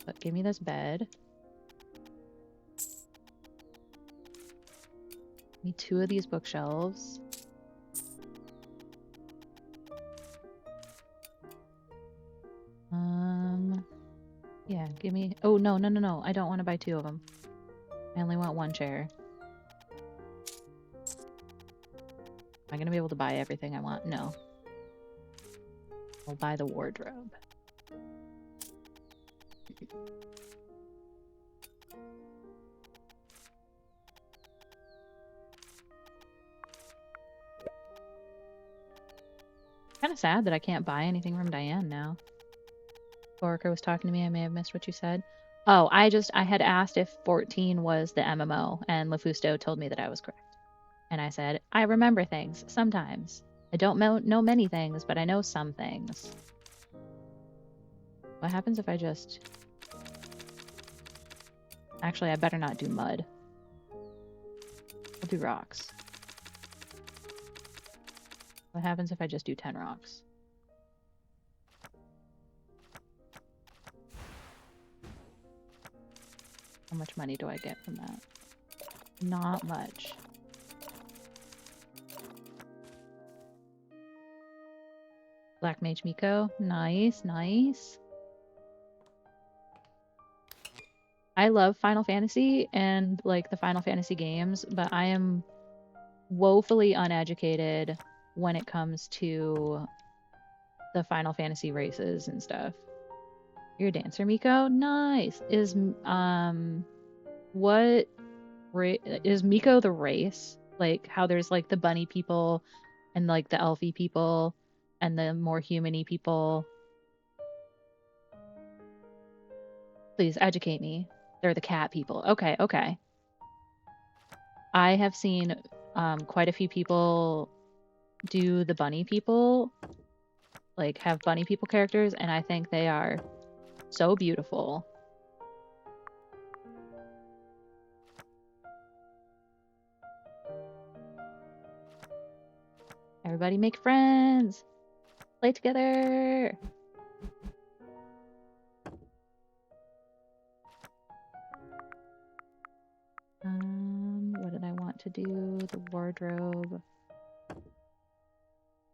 Speaker 1: But give me this bed. Give me 2 of these bookshelves. Yeah, give me... Oh, no. I don't want to buy 2 of them. I only want 1 chair. Am I going to be able to buy everything I want? No. I'll buy the wardrobe. Kind of sad that I can't buy anything from Diane now. Coworker was talking to me. I may have missed what you said. Oh, I had asked if 14 was the MMO, and LaFusto told me that I was correct. And I said, I remember things, sometimes. I don't know many things, but I know some things. What happens if I just... Actually, I better not do mud. I'll do rocks. What happens if I just do 10 rocks? How much money do I get from that? Not much. Black Mage Miko. Nice, nice. I love Final Fantasy and like the Final Fantasy games, but I am woefully uneducated when it comes to the Final Fantasy races and stuff. You're a dancer, Miko? Nice. Is what is Miko the race? Like how there's like the bunny people and like the elfy people and the more human-y people. Please educate me. They're the cat people. Okay, okay. I have seen quite a few people do the bunny people, like have bunny people characters, and I think they are so beautiful. Everybody make friends. Play together. What did I want to do? The wardrobe.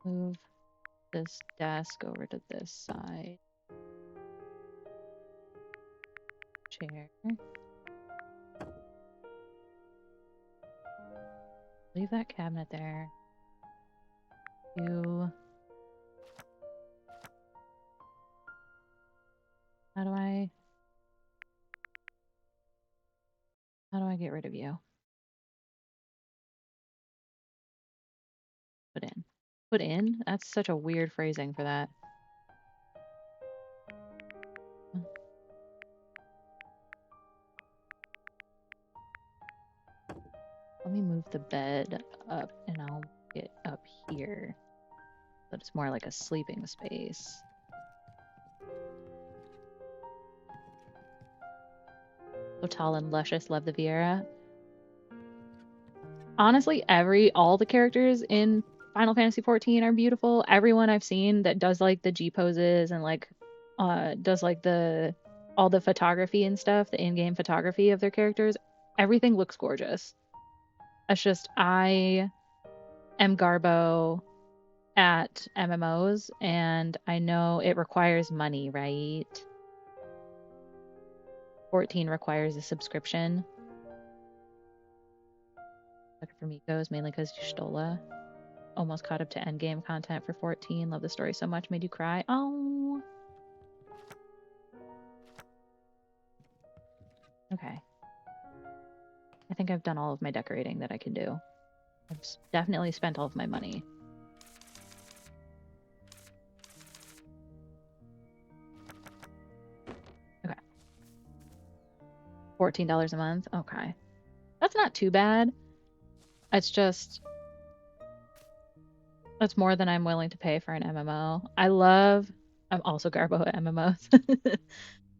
Speaker 1: Move this desk over to this side. Chair. Leave that cabinet there. You. How do I get rid of you? Put in. Put in? That's such a weird phrasing for that. Let me move the bed up and I'll get up here. But it's more like a sleeping space. So tall and luscious, love the Viera. Honestly, all the characters in Final Fantasy XIV are beautiful. Everyone I've seen that does like the G poses and like does like all the photography and stuff, the in-game photography of their characters, everything looks gorgeous. It's just I am Garbo at MMOs and I know it requires money, right? 14 requires a subscription. Looking for Miko's, mainly because Y'shtola. Almost caught up to endgame content for 14. Love the story so much, made you cry. Oh. Okay. I think I've done all of my decorating that I can do. I've definitely spent all of my money. Okay. $14 a month? Okay. That's not too bad. It's just... that's more than I'm willing to pay for an MMO. I'm also Garbo at MMOs.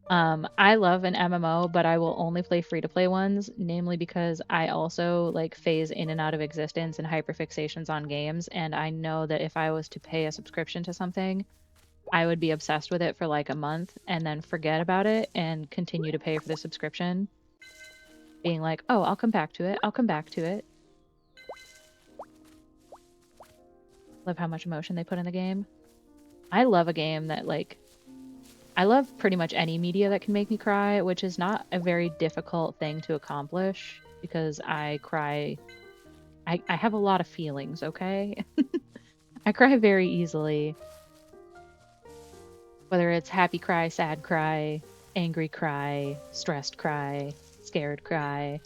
Speaker 1: I love an MMO, but I will only play free-to-play ones, namely because I also like phase in and out of existence and hyperfixations on games, and I know that if I was to pay a subscription to something, I would be obsessed with it for like a month and then forget about it and continue to pay for the subscription, being like, oh, I'll come back to it. I'll come back to it. Love how much emotion they put in the game. I love a game that like... I love pretty much any media that can make me cry, which is not a very difficult thing to accomplish because I cry. I have a lot of feelings, okay? I cry very easily. Whether it's happy cry, sad cry, angry cry, stressed cry, scared cry.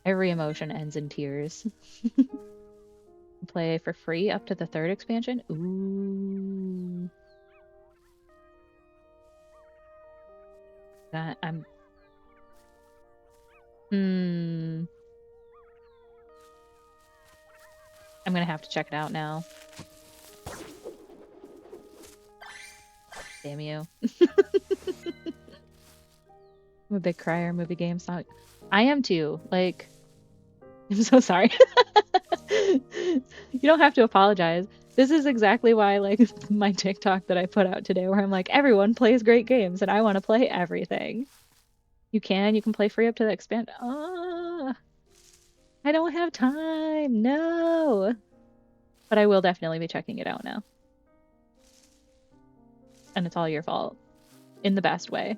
Speaker 1: Every emotion ends in tears. Play for free up to the 3rd expansion? Ooh. I'm gonna have to check it out now. Damn you. I'm a big crier, movie games. Not... I am too. Like, I'm so sorry. You don't have to apologize. This is exactly why, like, my TikTok that I put out today, where I'm like, everyone plays great games, and I want to play everything. You can play free up to the expand. Ah, I don't have time. No. But I will definitely be checking it out now. And it's all your fault. In the best way.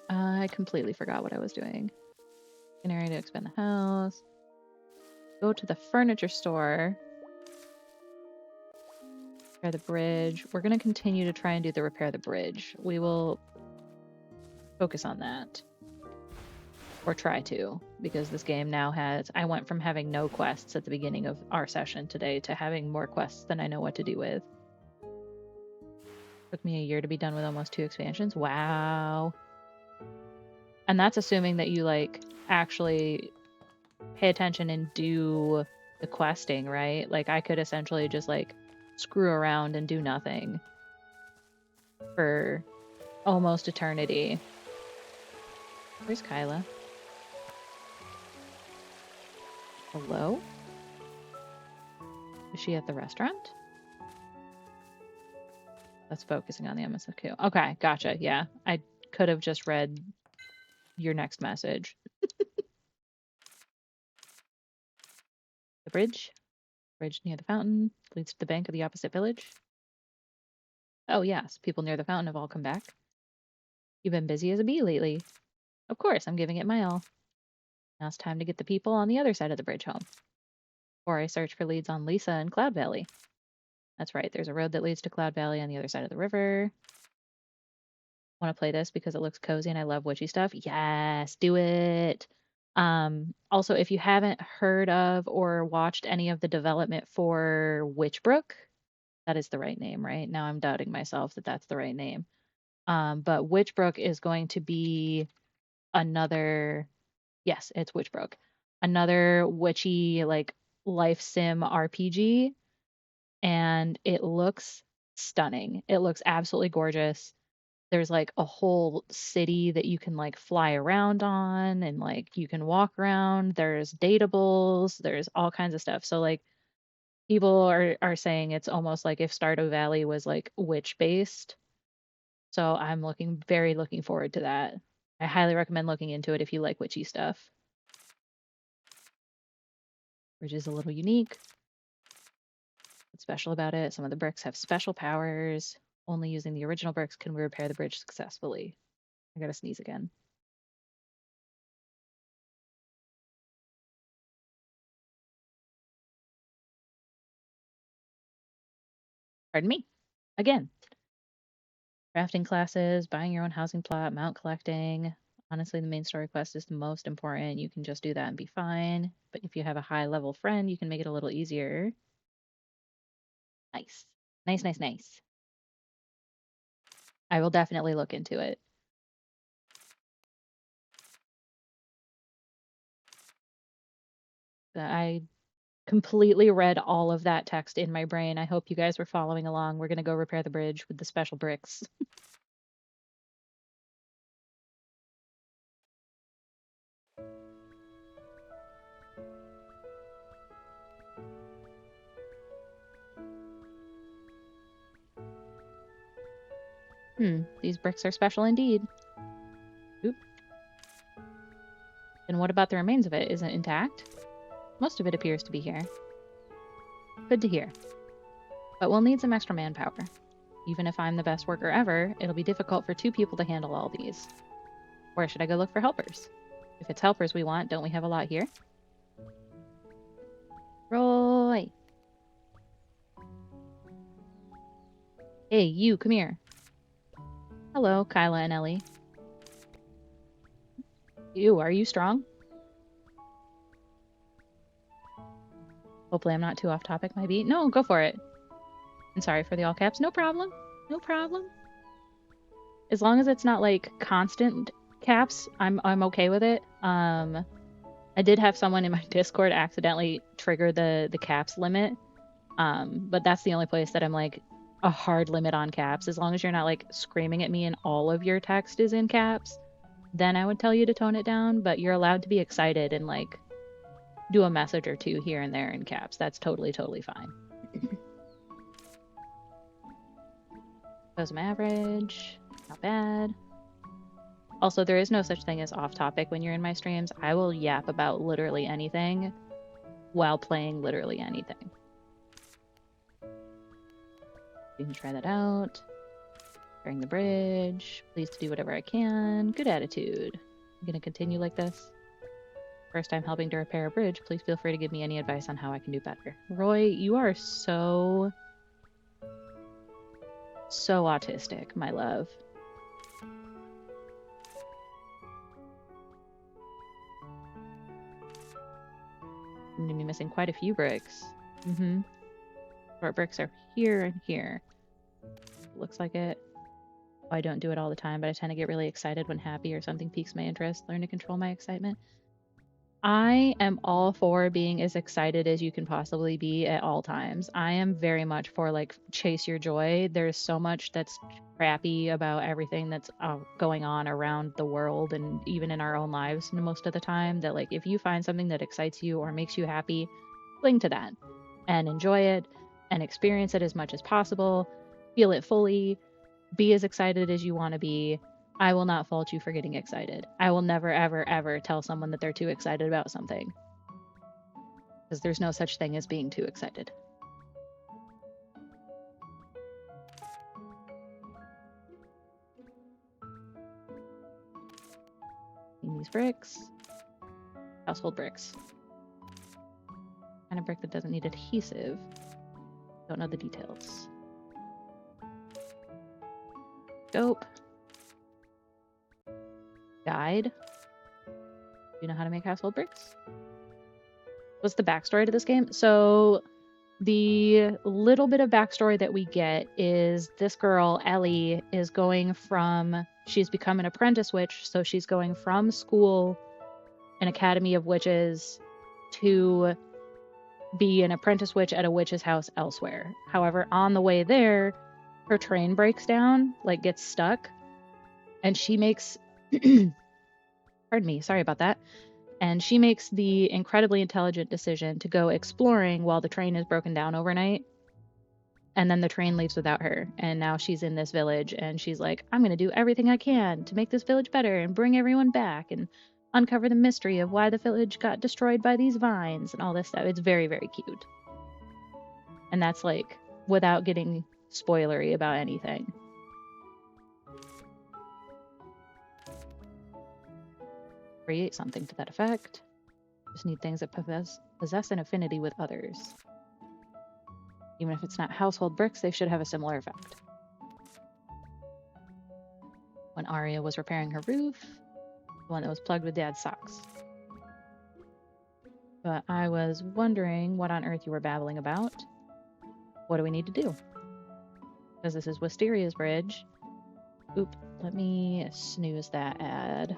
Speaker 1: I completely forgot what I was doing. Getting ready to expand the house. Go to the furniture store. Repair the bridge. We're going to continue to try and do the repair the bridge. We will focus on that. Or try to, because this game now has... I went from having no quests at the beginning of our session today to having more quests than I know what to do with. Took me a year to be done with almost 2 expansions. Wow. And that's assuming that you, like, actually pay attention and do the questing, right? Like, I could essentially just, like, screw around and do nothing for almost eternity. Where's Kyla? Hello? Is she at the restaurant? That's focusing on the MSFQ. Okay, gotcha. Yeah, I could have just read your next message. The bridge. Bridge near the fountain leads to the bank of the opposite village. Oh yes, people near the fountain have all come back. You've been busy as a bee lately. Of course, I'm giving it my all. Now it's time to get the people on the other side of the bridge home. Or I search for leads on Lisa and Cloud Valley. That's right, there's a road that leads to Cloud Valley on the other side of the river. Want to play this because it looks cozy and I love witchy stuff? Yes, do it! Also, if you haven't heard of or watched any of the development for Witchbrook, that is the right name, right? Now I'm doubting myself that that's the right name. But Witchbrook is going to be another... Yes, it's Witchbrook. Another witchy, like, life sim RPG. And it looks stunning. It looks absolutely gorgeous. There's, like, a whole city that you can, like, fly around on, and, like, you can walk around. There's datables. There's all kinds of stuff. So, like, people are saying it's almost like if Stardew Valley was, like, witch-based. So I'm very looking forward to that. I highly recommend looking into it if you like witchy stuff. Which is a little unique. What's special about it? Some of the bricks have special powers. Only using the original bricks can we repair the bridge successfully. I gotta sneeze again. Pardon me. Again. Crafting classes, buying your own housing plot, mount collecting. Honestly, the main story quest is the most important. You can just do that and be fine. But if you have a high level friend, you can make it a little easier. Nice. Nice, nice, nice. I will definitely look into it. I completely read all of that text in my brain. I hope you guys were following along. We're going to go repair the bridge with the special bricks. These bricks are special indeed. Oop. And what about the remains of it? Is it intact? Most of it appears to be here. Good to hear. But we'll need some extra manpower. Even if I'm the best worker ever, it'll be difficult for 2 people to handle all these. Where should I go look for helpers? If it's helpers we want, don't we have a lot here? Roy! Hey, you, come here. Hello, Kyla and Ellie. Ew, are you strong? Hopefully I'm not too off topic, maybe. No, go for it. I'm sorry for the all caps. No problem. No problem. As long as it's not like constant caps, I'm okay with it. I did have someone in my Discord accidentally trigger the caps limit. But that's the only place that I'm like a hard limit on caps. As long as you're not like screaming at me and all of your text is in caps, then I would tell you to tone it down, but you're allowed to be excited and like do a message or two here and there in caps. That's totally fine. Cosm average, not bad. Also, there is no such thing as off topic when you're in my streams. I will yap about literally anything while playing literally anything. You can try that out. Repairing the bridge. Pleased to do whatever I can. Good attitude. I'm gonna continue like this. First time helping to repair a bridge. Please feel free to give me any advice on how I can do better. Roy, you are so autistic, my love. I'm gonna be missing quite a few bricks. Short bricks are here and here. Looks like it. I don't do it all the time, but I tend to get really excited when happy or something piques my interest. Learn to control my excitement. I am all for being as excited as you can possibly be at all times. I am very much for like chase your joy. There's so much that's crappy about everything that's going on around the world and even in our own lives most of the time, that like if you find something that excites you or makes you happy, cling to that and enjoy it and experience it as much as possible. Feel it fully. Be as excited as you want to be. I will not fault you for getting excited. I will never, ever, ever tell someone that they're too excited about something. Because there's no such thing as being too excited. These bricks. Household bricks. Kind of brick that doesn't need adhesive. Don't know the details. Dope. Guide. You know how to make household bricks? What's the backstory to this game? So the little bit of backstory that we get is this girl, Ellie, is going from, she's become an apprentice witch, so she's going from school, an academy of witches, to be an apprentice witch at a witch's house elsewhere. However, on the way there, her train breaks down, like gets stuck, and she makes pardon me, sorry about that. And she makes the incredibly intelligent decision to go exploring while the train is broken down overnight. And then the train leaves without her. And now she's in this village and she's like, I'm going to do everything I can to make this village better and bring everyone back and uncover the mystery of why the village got destroyed by these vines and all this stuff. It's very, very cute. And that's like without getting spoilery about anything. Create something to that effect. Just need things that possess an affinity with others. Even if it's not household bricks, they should have a similar effect. When Arya was repairing her roof, the one that was plugged with Dad's socks. But I was wondering what on earth you were babbling about. What do we need to do? Because this is Wisteria's bridge. Oop, let me snooze that ad.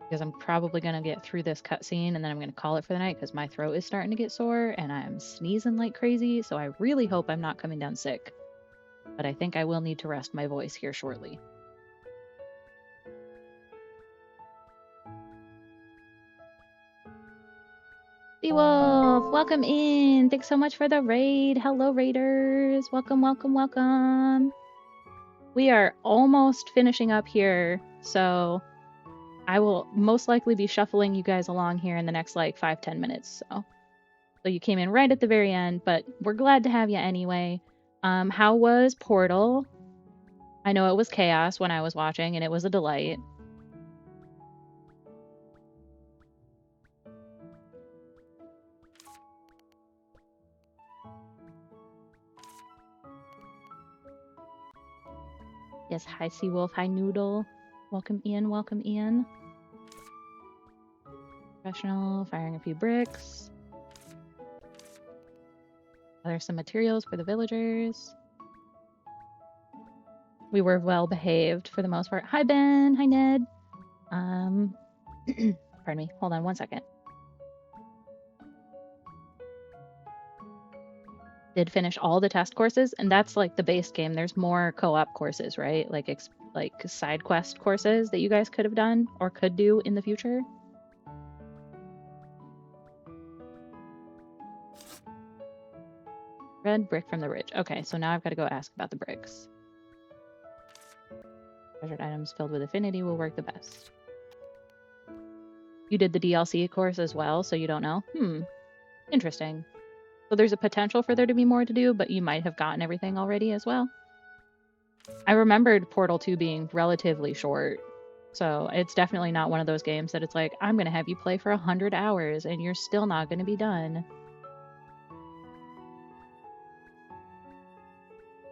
Speaker 1: Because I'm probably going to get through this cutscene and then I'm going to call it for the night because my throat is starting to get sore and I'm sneezing like crazy, so I really hope I'm not coming down sick. But I think I will need to rest my voice here shortly. Beowulf, welcome in. Thanks so much for the raid. Hello, raiders. Welcome, welcome, welcome. We are almost finishing up here, so I will most likely be shuffling you guys along here in the next like 5-10 minutes. So you came in right at the very end, but we're glad to have you anyway. How was Portal? I know it was chaos when I was watching, and it was a delight. Yes, hi Seawolf, hi Noodle. Welcome in, welcome in. Professional, firing a few bricks. There's some materials for the villagers. We were well behaved for the most part. Hi Ben, hi Ned. Pardon me, hold on one second. Did finish all the test courses, and that's like the base game. There's more co-op courses, right? Like side quest courses that you guys could have done or could do in the future. Red brick from the ridge. Okay, so now I've got to go ask about the bricks. Treasured items filled with affinity will work the best. You did the DLC course as well, so you don't know? Interesting. So there's a potential for there to be more to do, but you might have gotten everything already as well. I remembered Portal 2 being relatively short, so it's definitely not one of those games that it's like, I'm going to have you play for 100 hours and you're still not going to be done.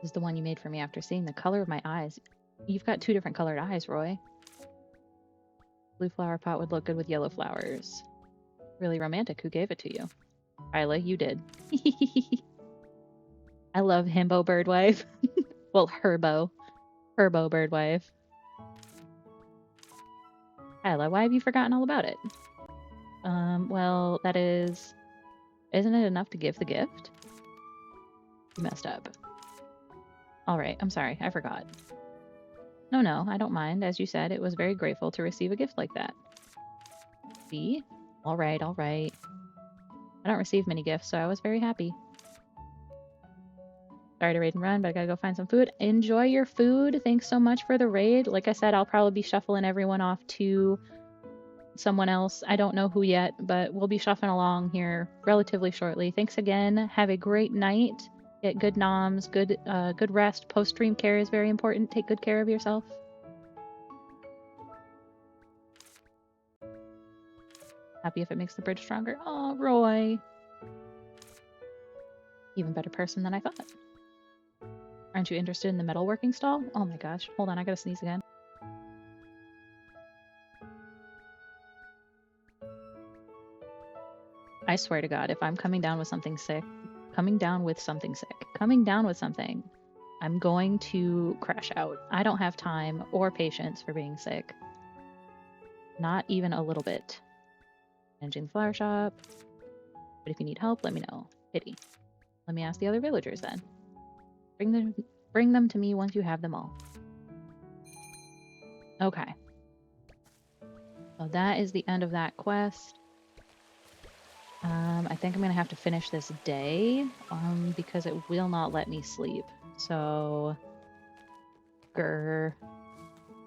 Speaker 1: This is the one you made for me after seeing the color of my eyes. You've got 2 different colored eyes, Roy. Blue flower pot would look good with yellow flowers. Really romantic. Who gave it to you? Isla, you did. I love Himbo Birdwife. Well, Herbo Birdwife. Isla, why have you forgotten all about it? Well, that is... Isn't it enough to give the gift? You messed up. Alright, I'm sorry, I forgot. No, I don't mind. As you said, it was very grateful to receive a gift like that. See? Alright. I don't receive many gifts, so I was very happy. Sorry to raid and run, but I gotta go find some food. Enjoy your food. Thanks so much for the raid. Like I said, I'll probably be shuffling everyone off to someone else. I don't know who yet, but we'll be shuffling along here relatively shortly. Thanks again. Have a great night. Get good noms, good rest. Post-stream care is very important. Take good care of yourself. Happy if it makes the bridge stronger. Oh, Roy. Even better person than I thought. Aren't you interested in the metalworking stall? Oh my gosh. Hold on, I gotta sneeze again. I swear to God, if I'm coming down with something, I'm going to crash out. I don't have time or patience for being sick. Not even a little bit. Managing the flower shop. But if you need help, let me know. Pity. Let me ask the other villagers then. Bring them to me once you have them all. Okay. So that is the end of that quest. I think I'm gonna have to finish this day, because it will not let me sleep. So, I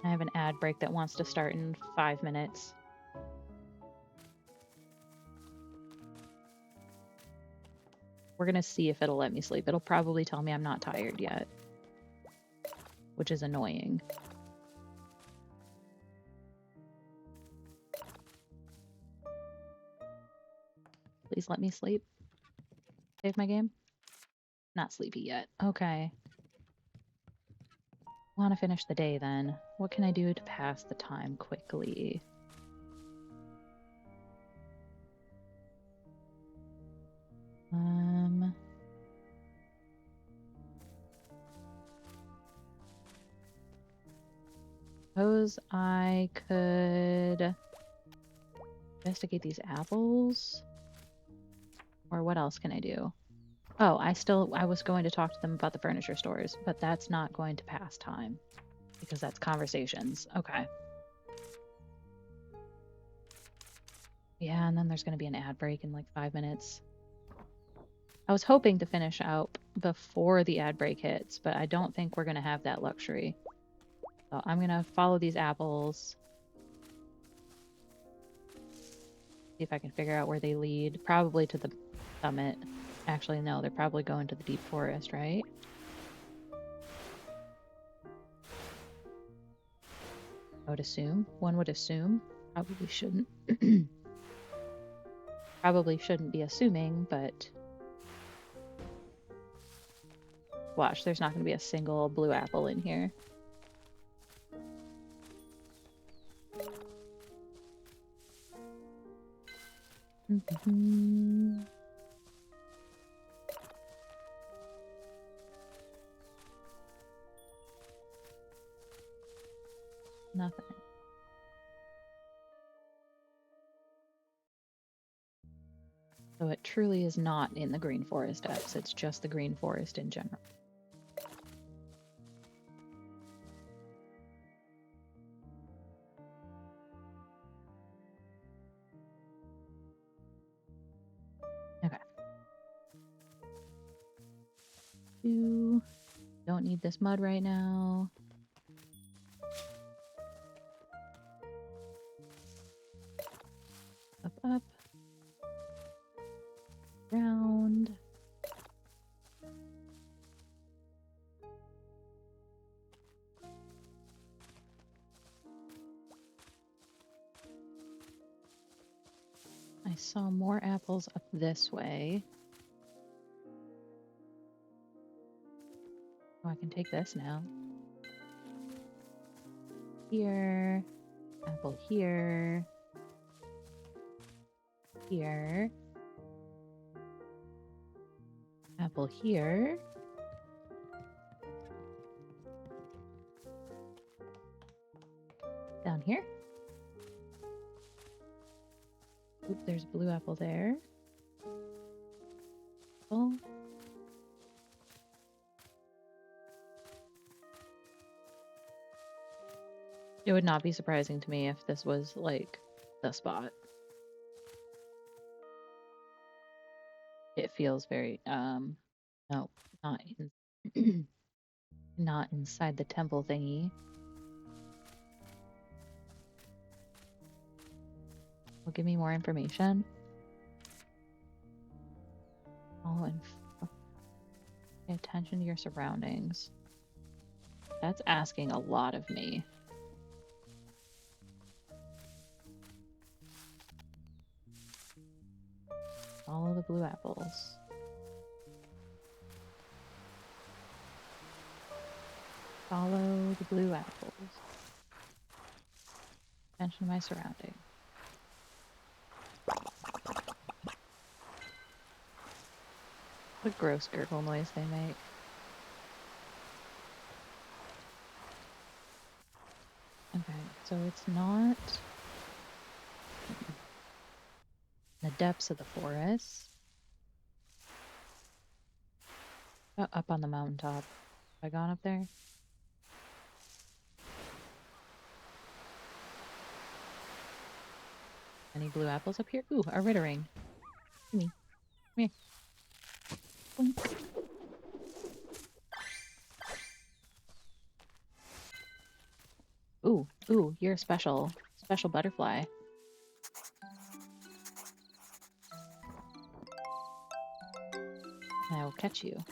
Speaker 1: have an ad break that wants to start in 5 minutes. We're gonna see if it'll let me sleep. It'll probably tell me I'm not tired yet, which is annoying. Please let me sleep. Save my game. Not sleepy yet. Okay. Want to finish the day then. What can I do to pass the time quickly? Suppose I could investigate these apples. Or what else can I do? Oh, I was going to talk to them about the furniture stores, but that's not going to pass time because that's conversations. Okay. Yeah, and then there's going to be an ad break in like 5 minutes. I was hoping to finish out before the ad break hits, but I don't think we're going to have that luxury. So I'm going to follow these apples. See if I can figure out where they lead. Probably to the summit. Actually, no, they're probably going to the deep forest, right? I would assume. One would assume. Probably shouldn't. Probably shouldn't be assuming, but... Watch, there's not going to be a single blue apple in here. Nothing. So it truly is not in the Green Forest depths, it's just the Green Forest in general. Okay. Don't need this mud right now. Up. Round. I saw more apples up this way. Oh, I can take this now. Here. Apple here. Here. Apple here. Down here. Oop, there's a blue apple there. Oh. It would not be surprising to me if this was, like, the spot. It feels very, no, not in not inside the temple thingy. Will give me more information. Oh, and pay attention to your surroundings. That's asking a lot of me. Follow the blue apples. Follow the blue apples. Attention to my surroundings. What a gross gurgle noise they make. Okay, so it's not the depths of the forest. Oh, up on the mountaintop. Have I gone up there? Any blue apples up here? Ooh, a rittering. Come here. Boink. Ooh, you're a special butterfly. I will catch you.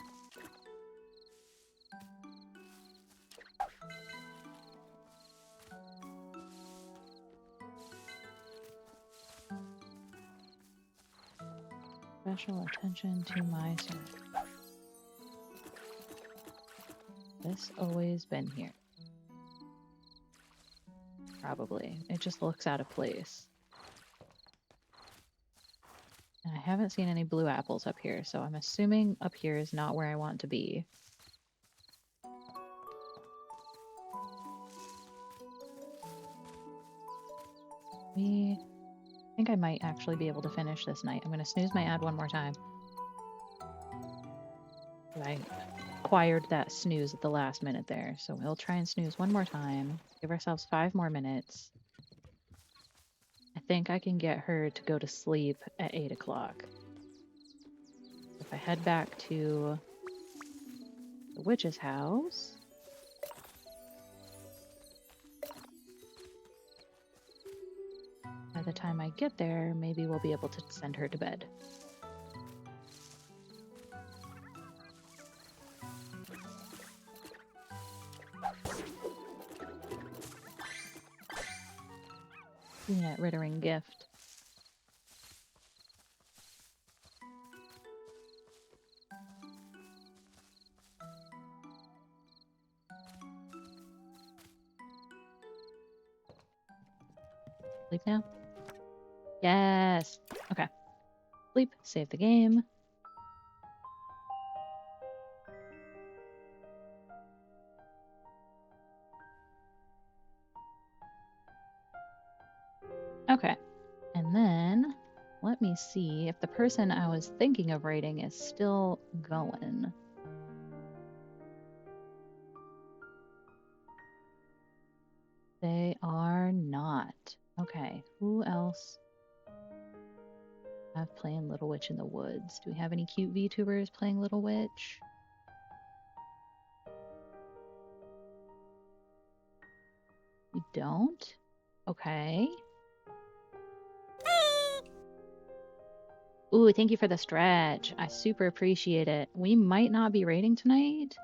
Speaker 1: Special attention to my server. This always been here. Probably. It just looks out of place. And I haven't seen any blue apples up here, so I'm assuming up here is not where I want to be. I think I might actually be able to finish this night. I'm going to snooze my ad one more time. I acquired that snooze at the last minute there, so we'll try and snooze one more time. Give ourselves 5 more minutes. I think I can get her to go to sleep at 8 o'clock. If I head back to the witch's house... By the time I get there, maybe we'll be able to send her to bed. Yeah, Rittering gift. Sleep now? Yes! Okay. Sleep, save the game. Okay. And then, let me see if the person I was thinking of raiding is still going. They are not. Okay, who else have playing Little Witch in the Woods? Do we have any cute VTubers playing Little Witch? We don't? Okay. Ooh, thank you for the stretch. I super appreciate it. We might not be raiding tonight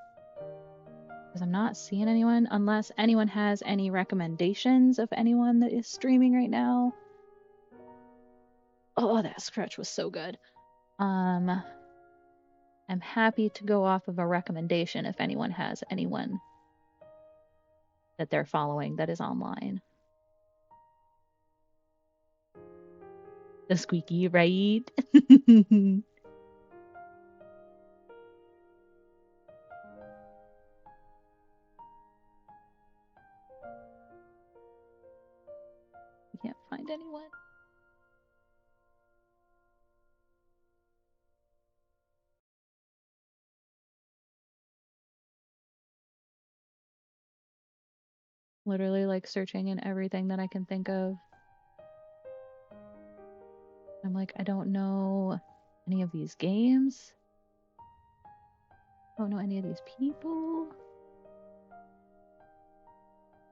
Speaker 1: because I'm not seeing anyone unless anyone has any recommendations of anyone that is streaming right now. Oh, that stretch was so good. I'm happy to go off of a recommendation if anyone has anyone that they're following that is online. The squeaky, right? Can't find anyone. Literally like searching in everything that I can think of. I'm like, I don't know any of these games. I don't know any of these people.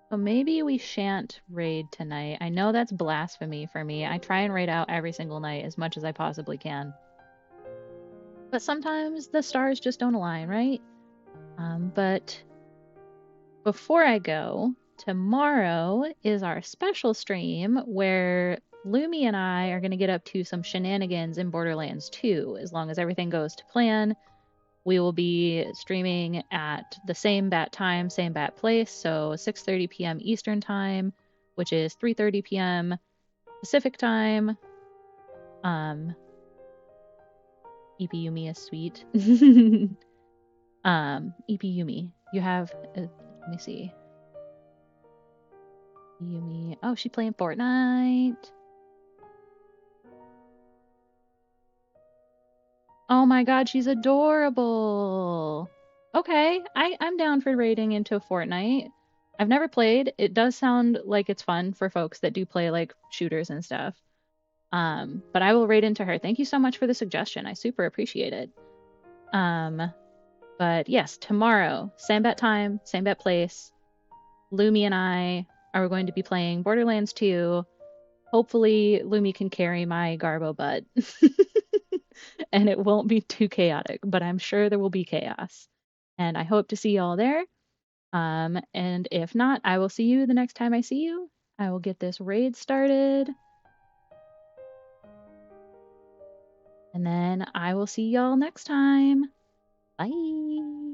Speaker 1: So maybe we shan't raid tonight. I know that's blasphemy for me. I try and raid out every single night as much as I possibly can. But sometimes the stars just don't align, right? But before I go, tomorrow is our special stream where Lumi and I are going to get up to some shenanigans in Borderlands 2. As long as everything goes to plan, we will be streaming at the same bat time, same bat place, so 6:30 p.m. Eastern Time, which is 3:30 p.m. Pacific Time. EP Yumi is sweet. EP Yumi, you have... let me see. Yumi. Oh, she's playing Fortnite. Oh my god, she's adorable. Okay, I'm down for raiding into Fortnite. I've never played. It does sound like it's fun for folks that do play like shooters and stuff. But I will raid into her. Thank you so much for the suggestion. I super appreciate it. But yes, tomorrow, same bat time, same bat place. Lumi and I are going to be playing Borderlands 2. Hopefully, Lumi can carry my Garbo butt. And it won't be too chaotic, but I'm sure there will be chaos. And I hope to see y'all there. And if not, I will see you the next time I see you. I will get this raid started. And then I will see y'all next time. Bye.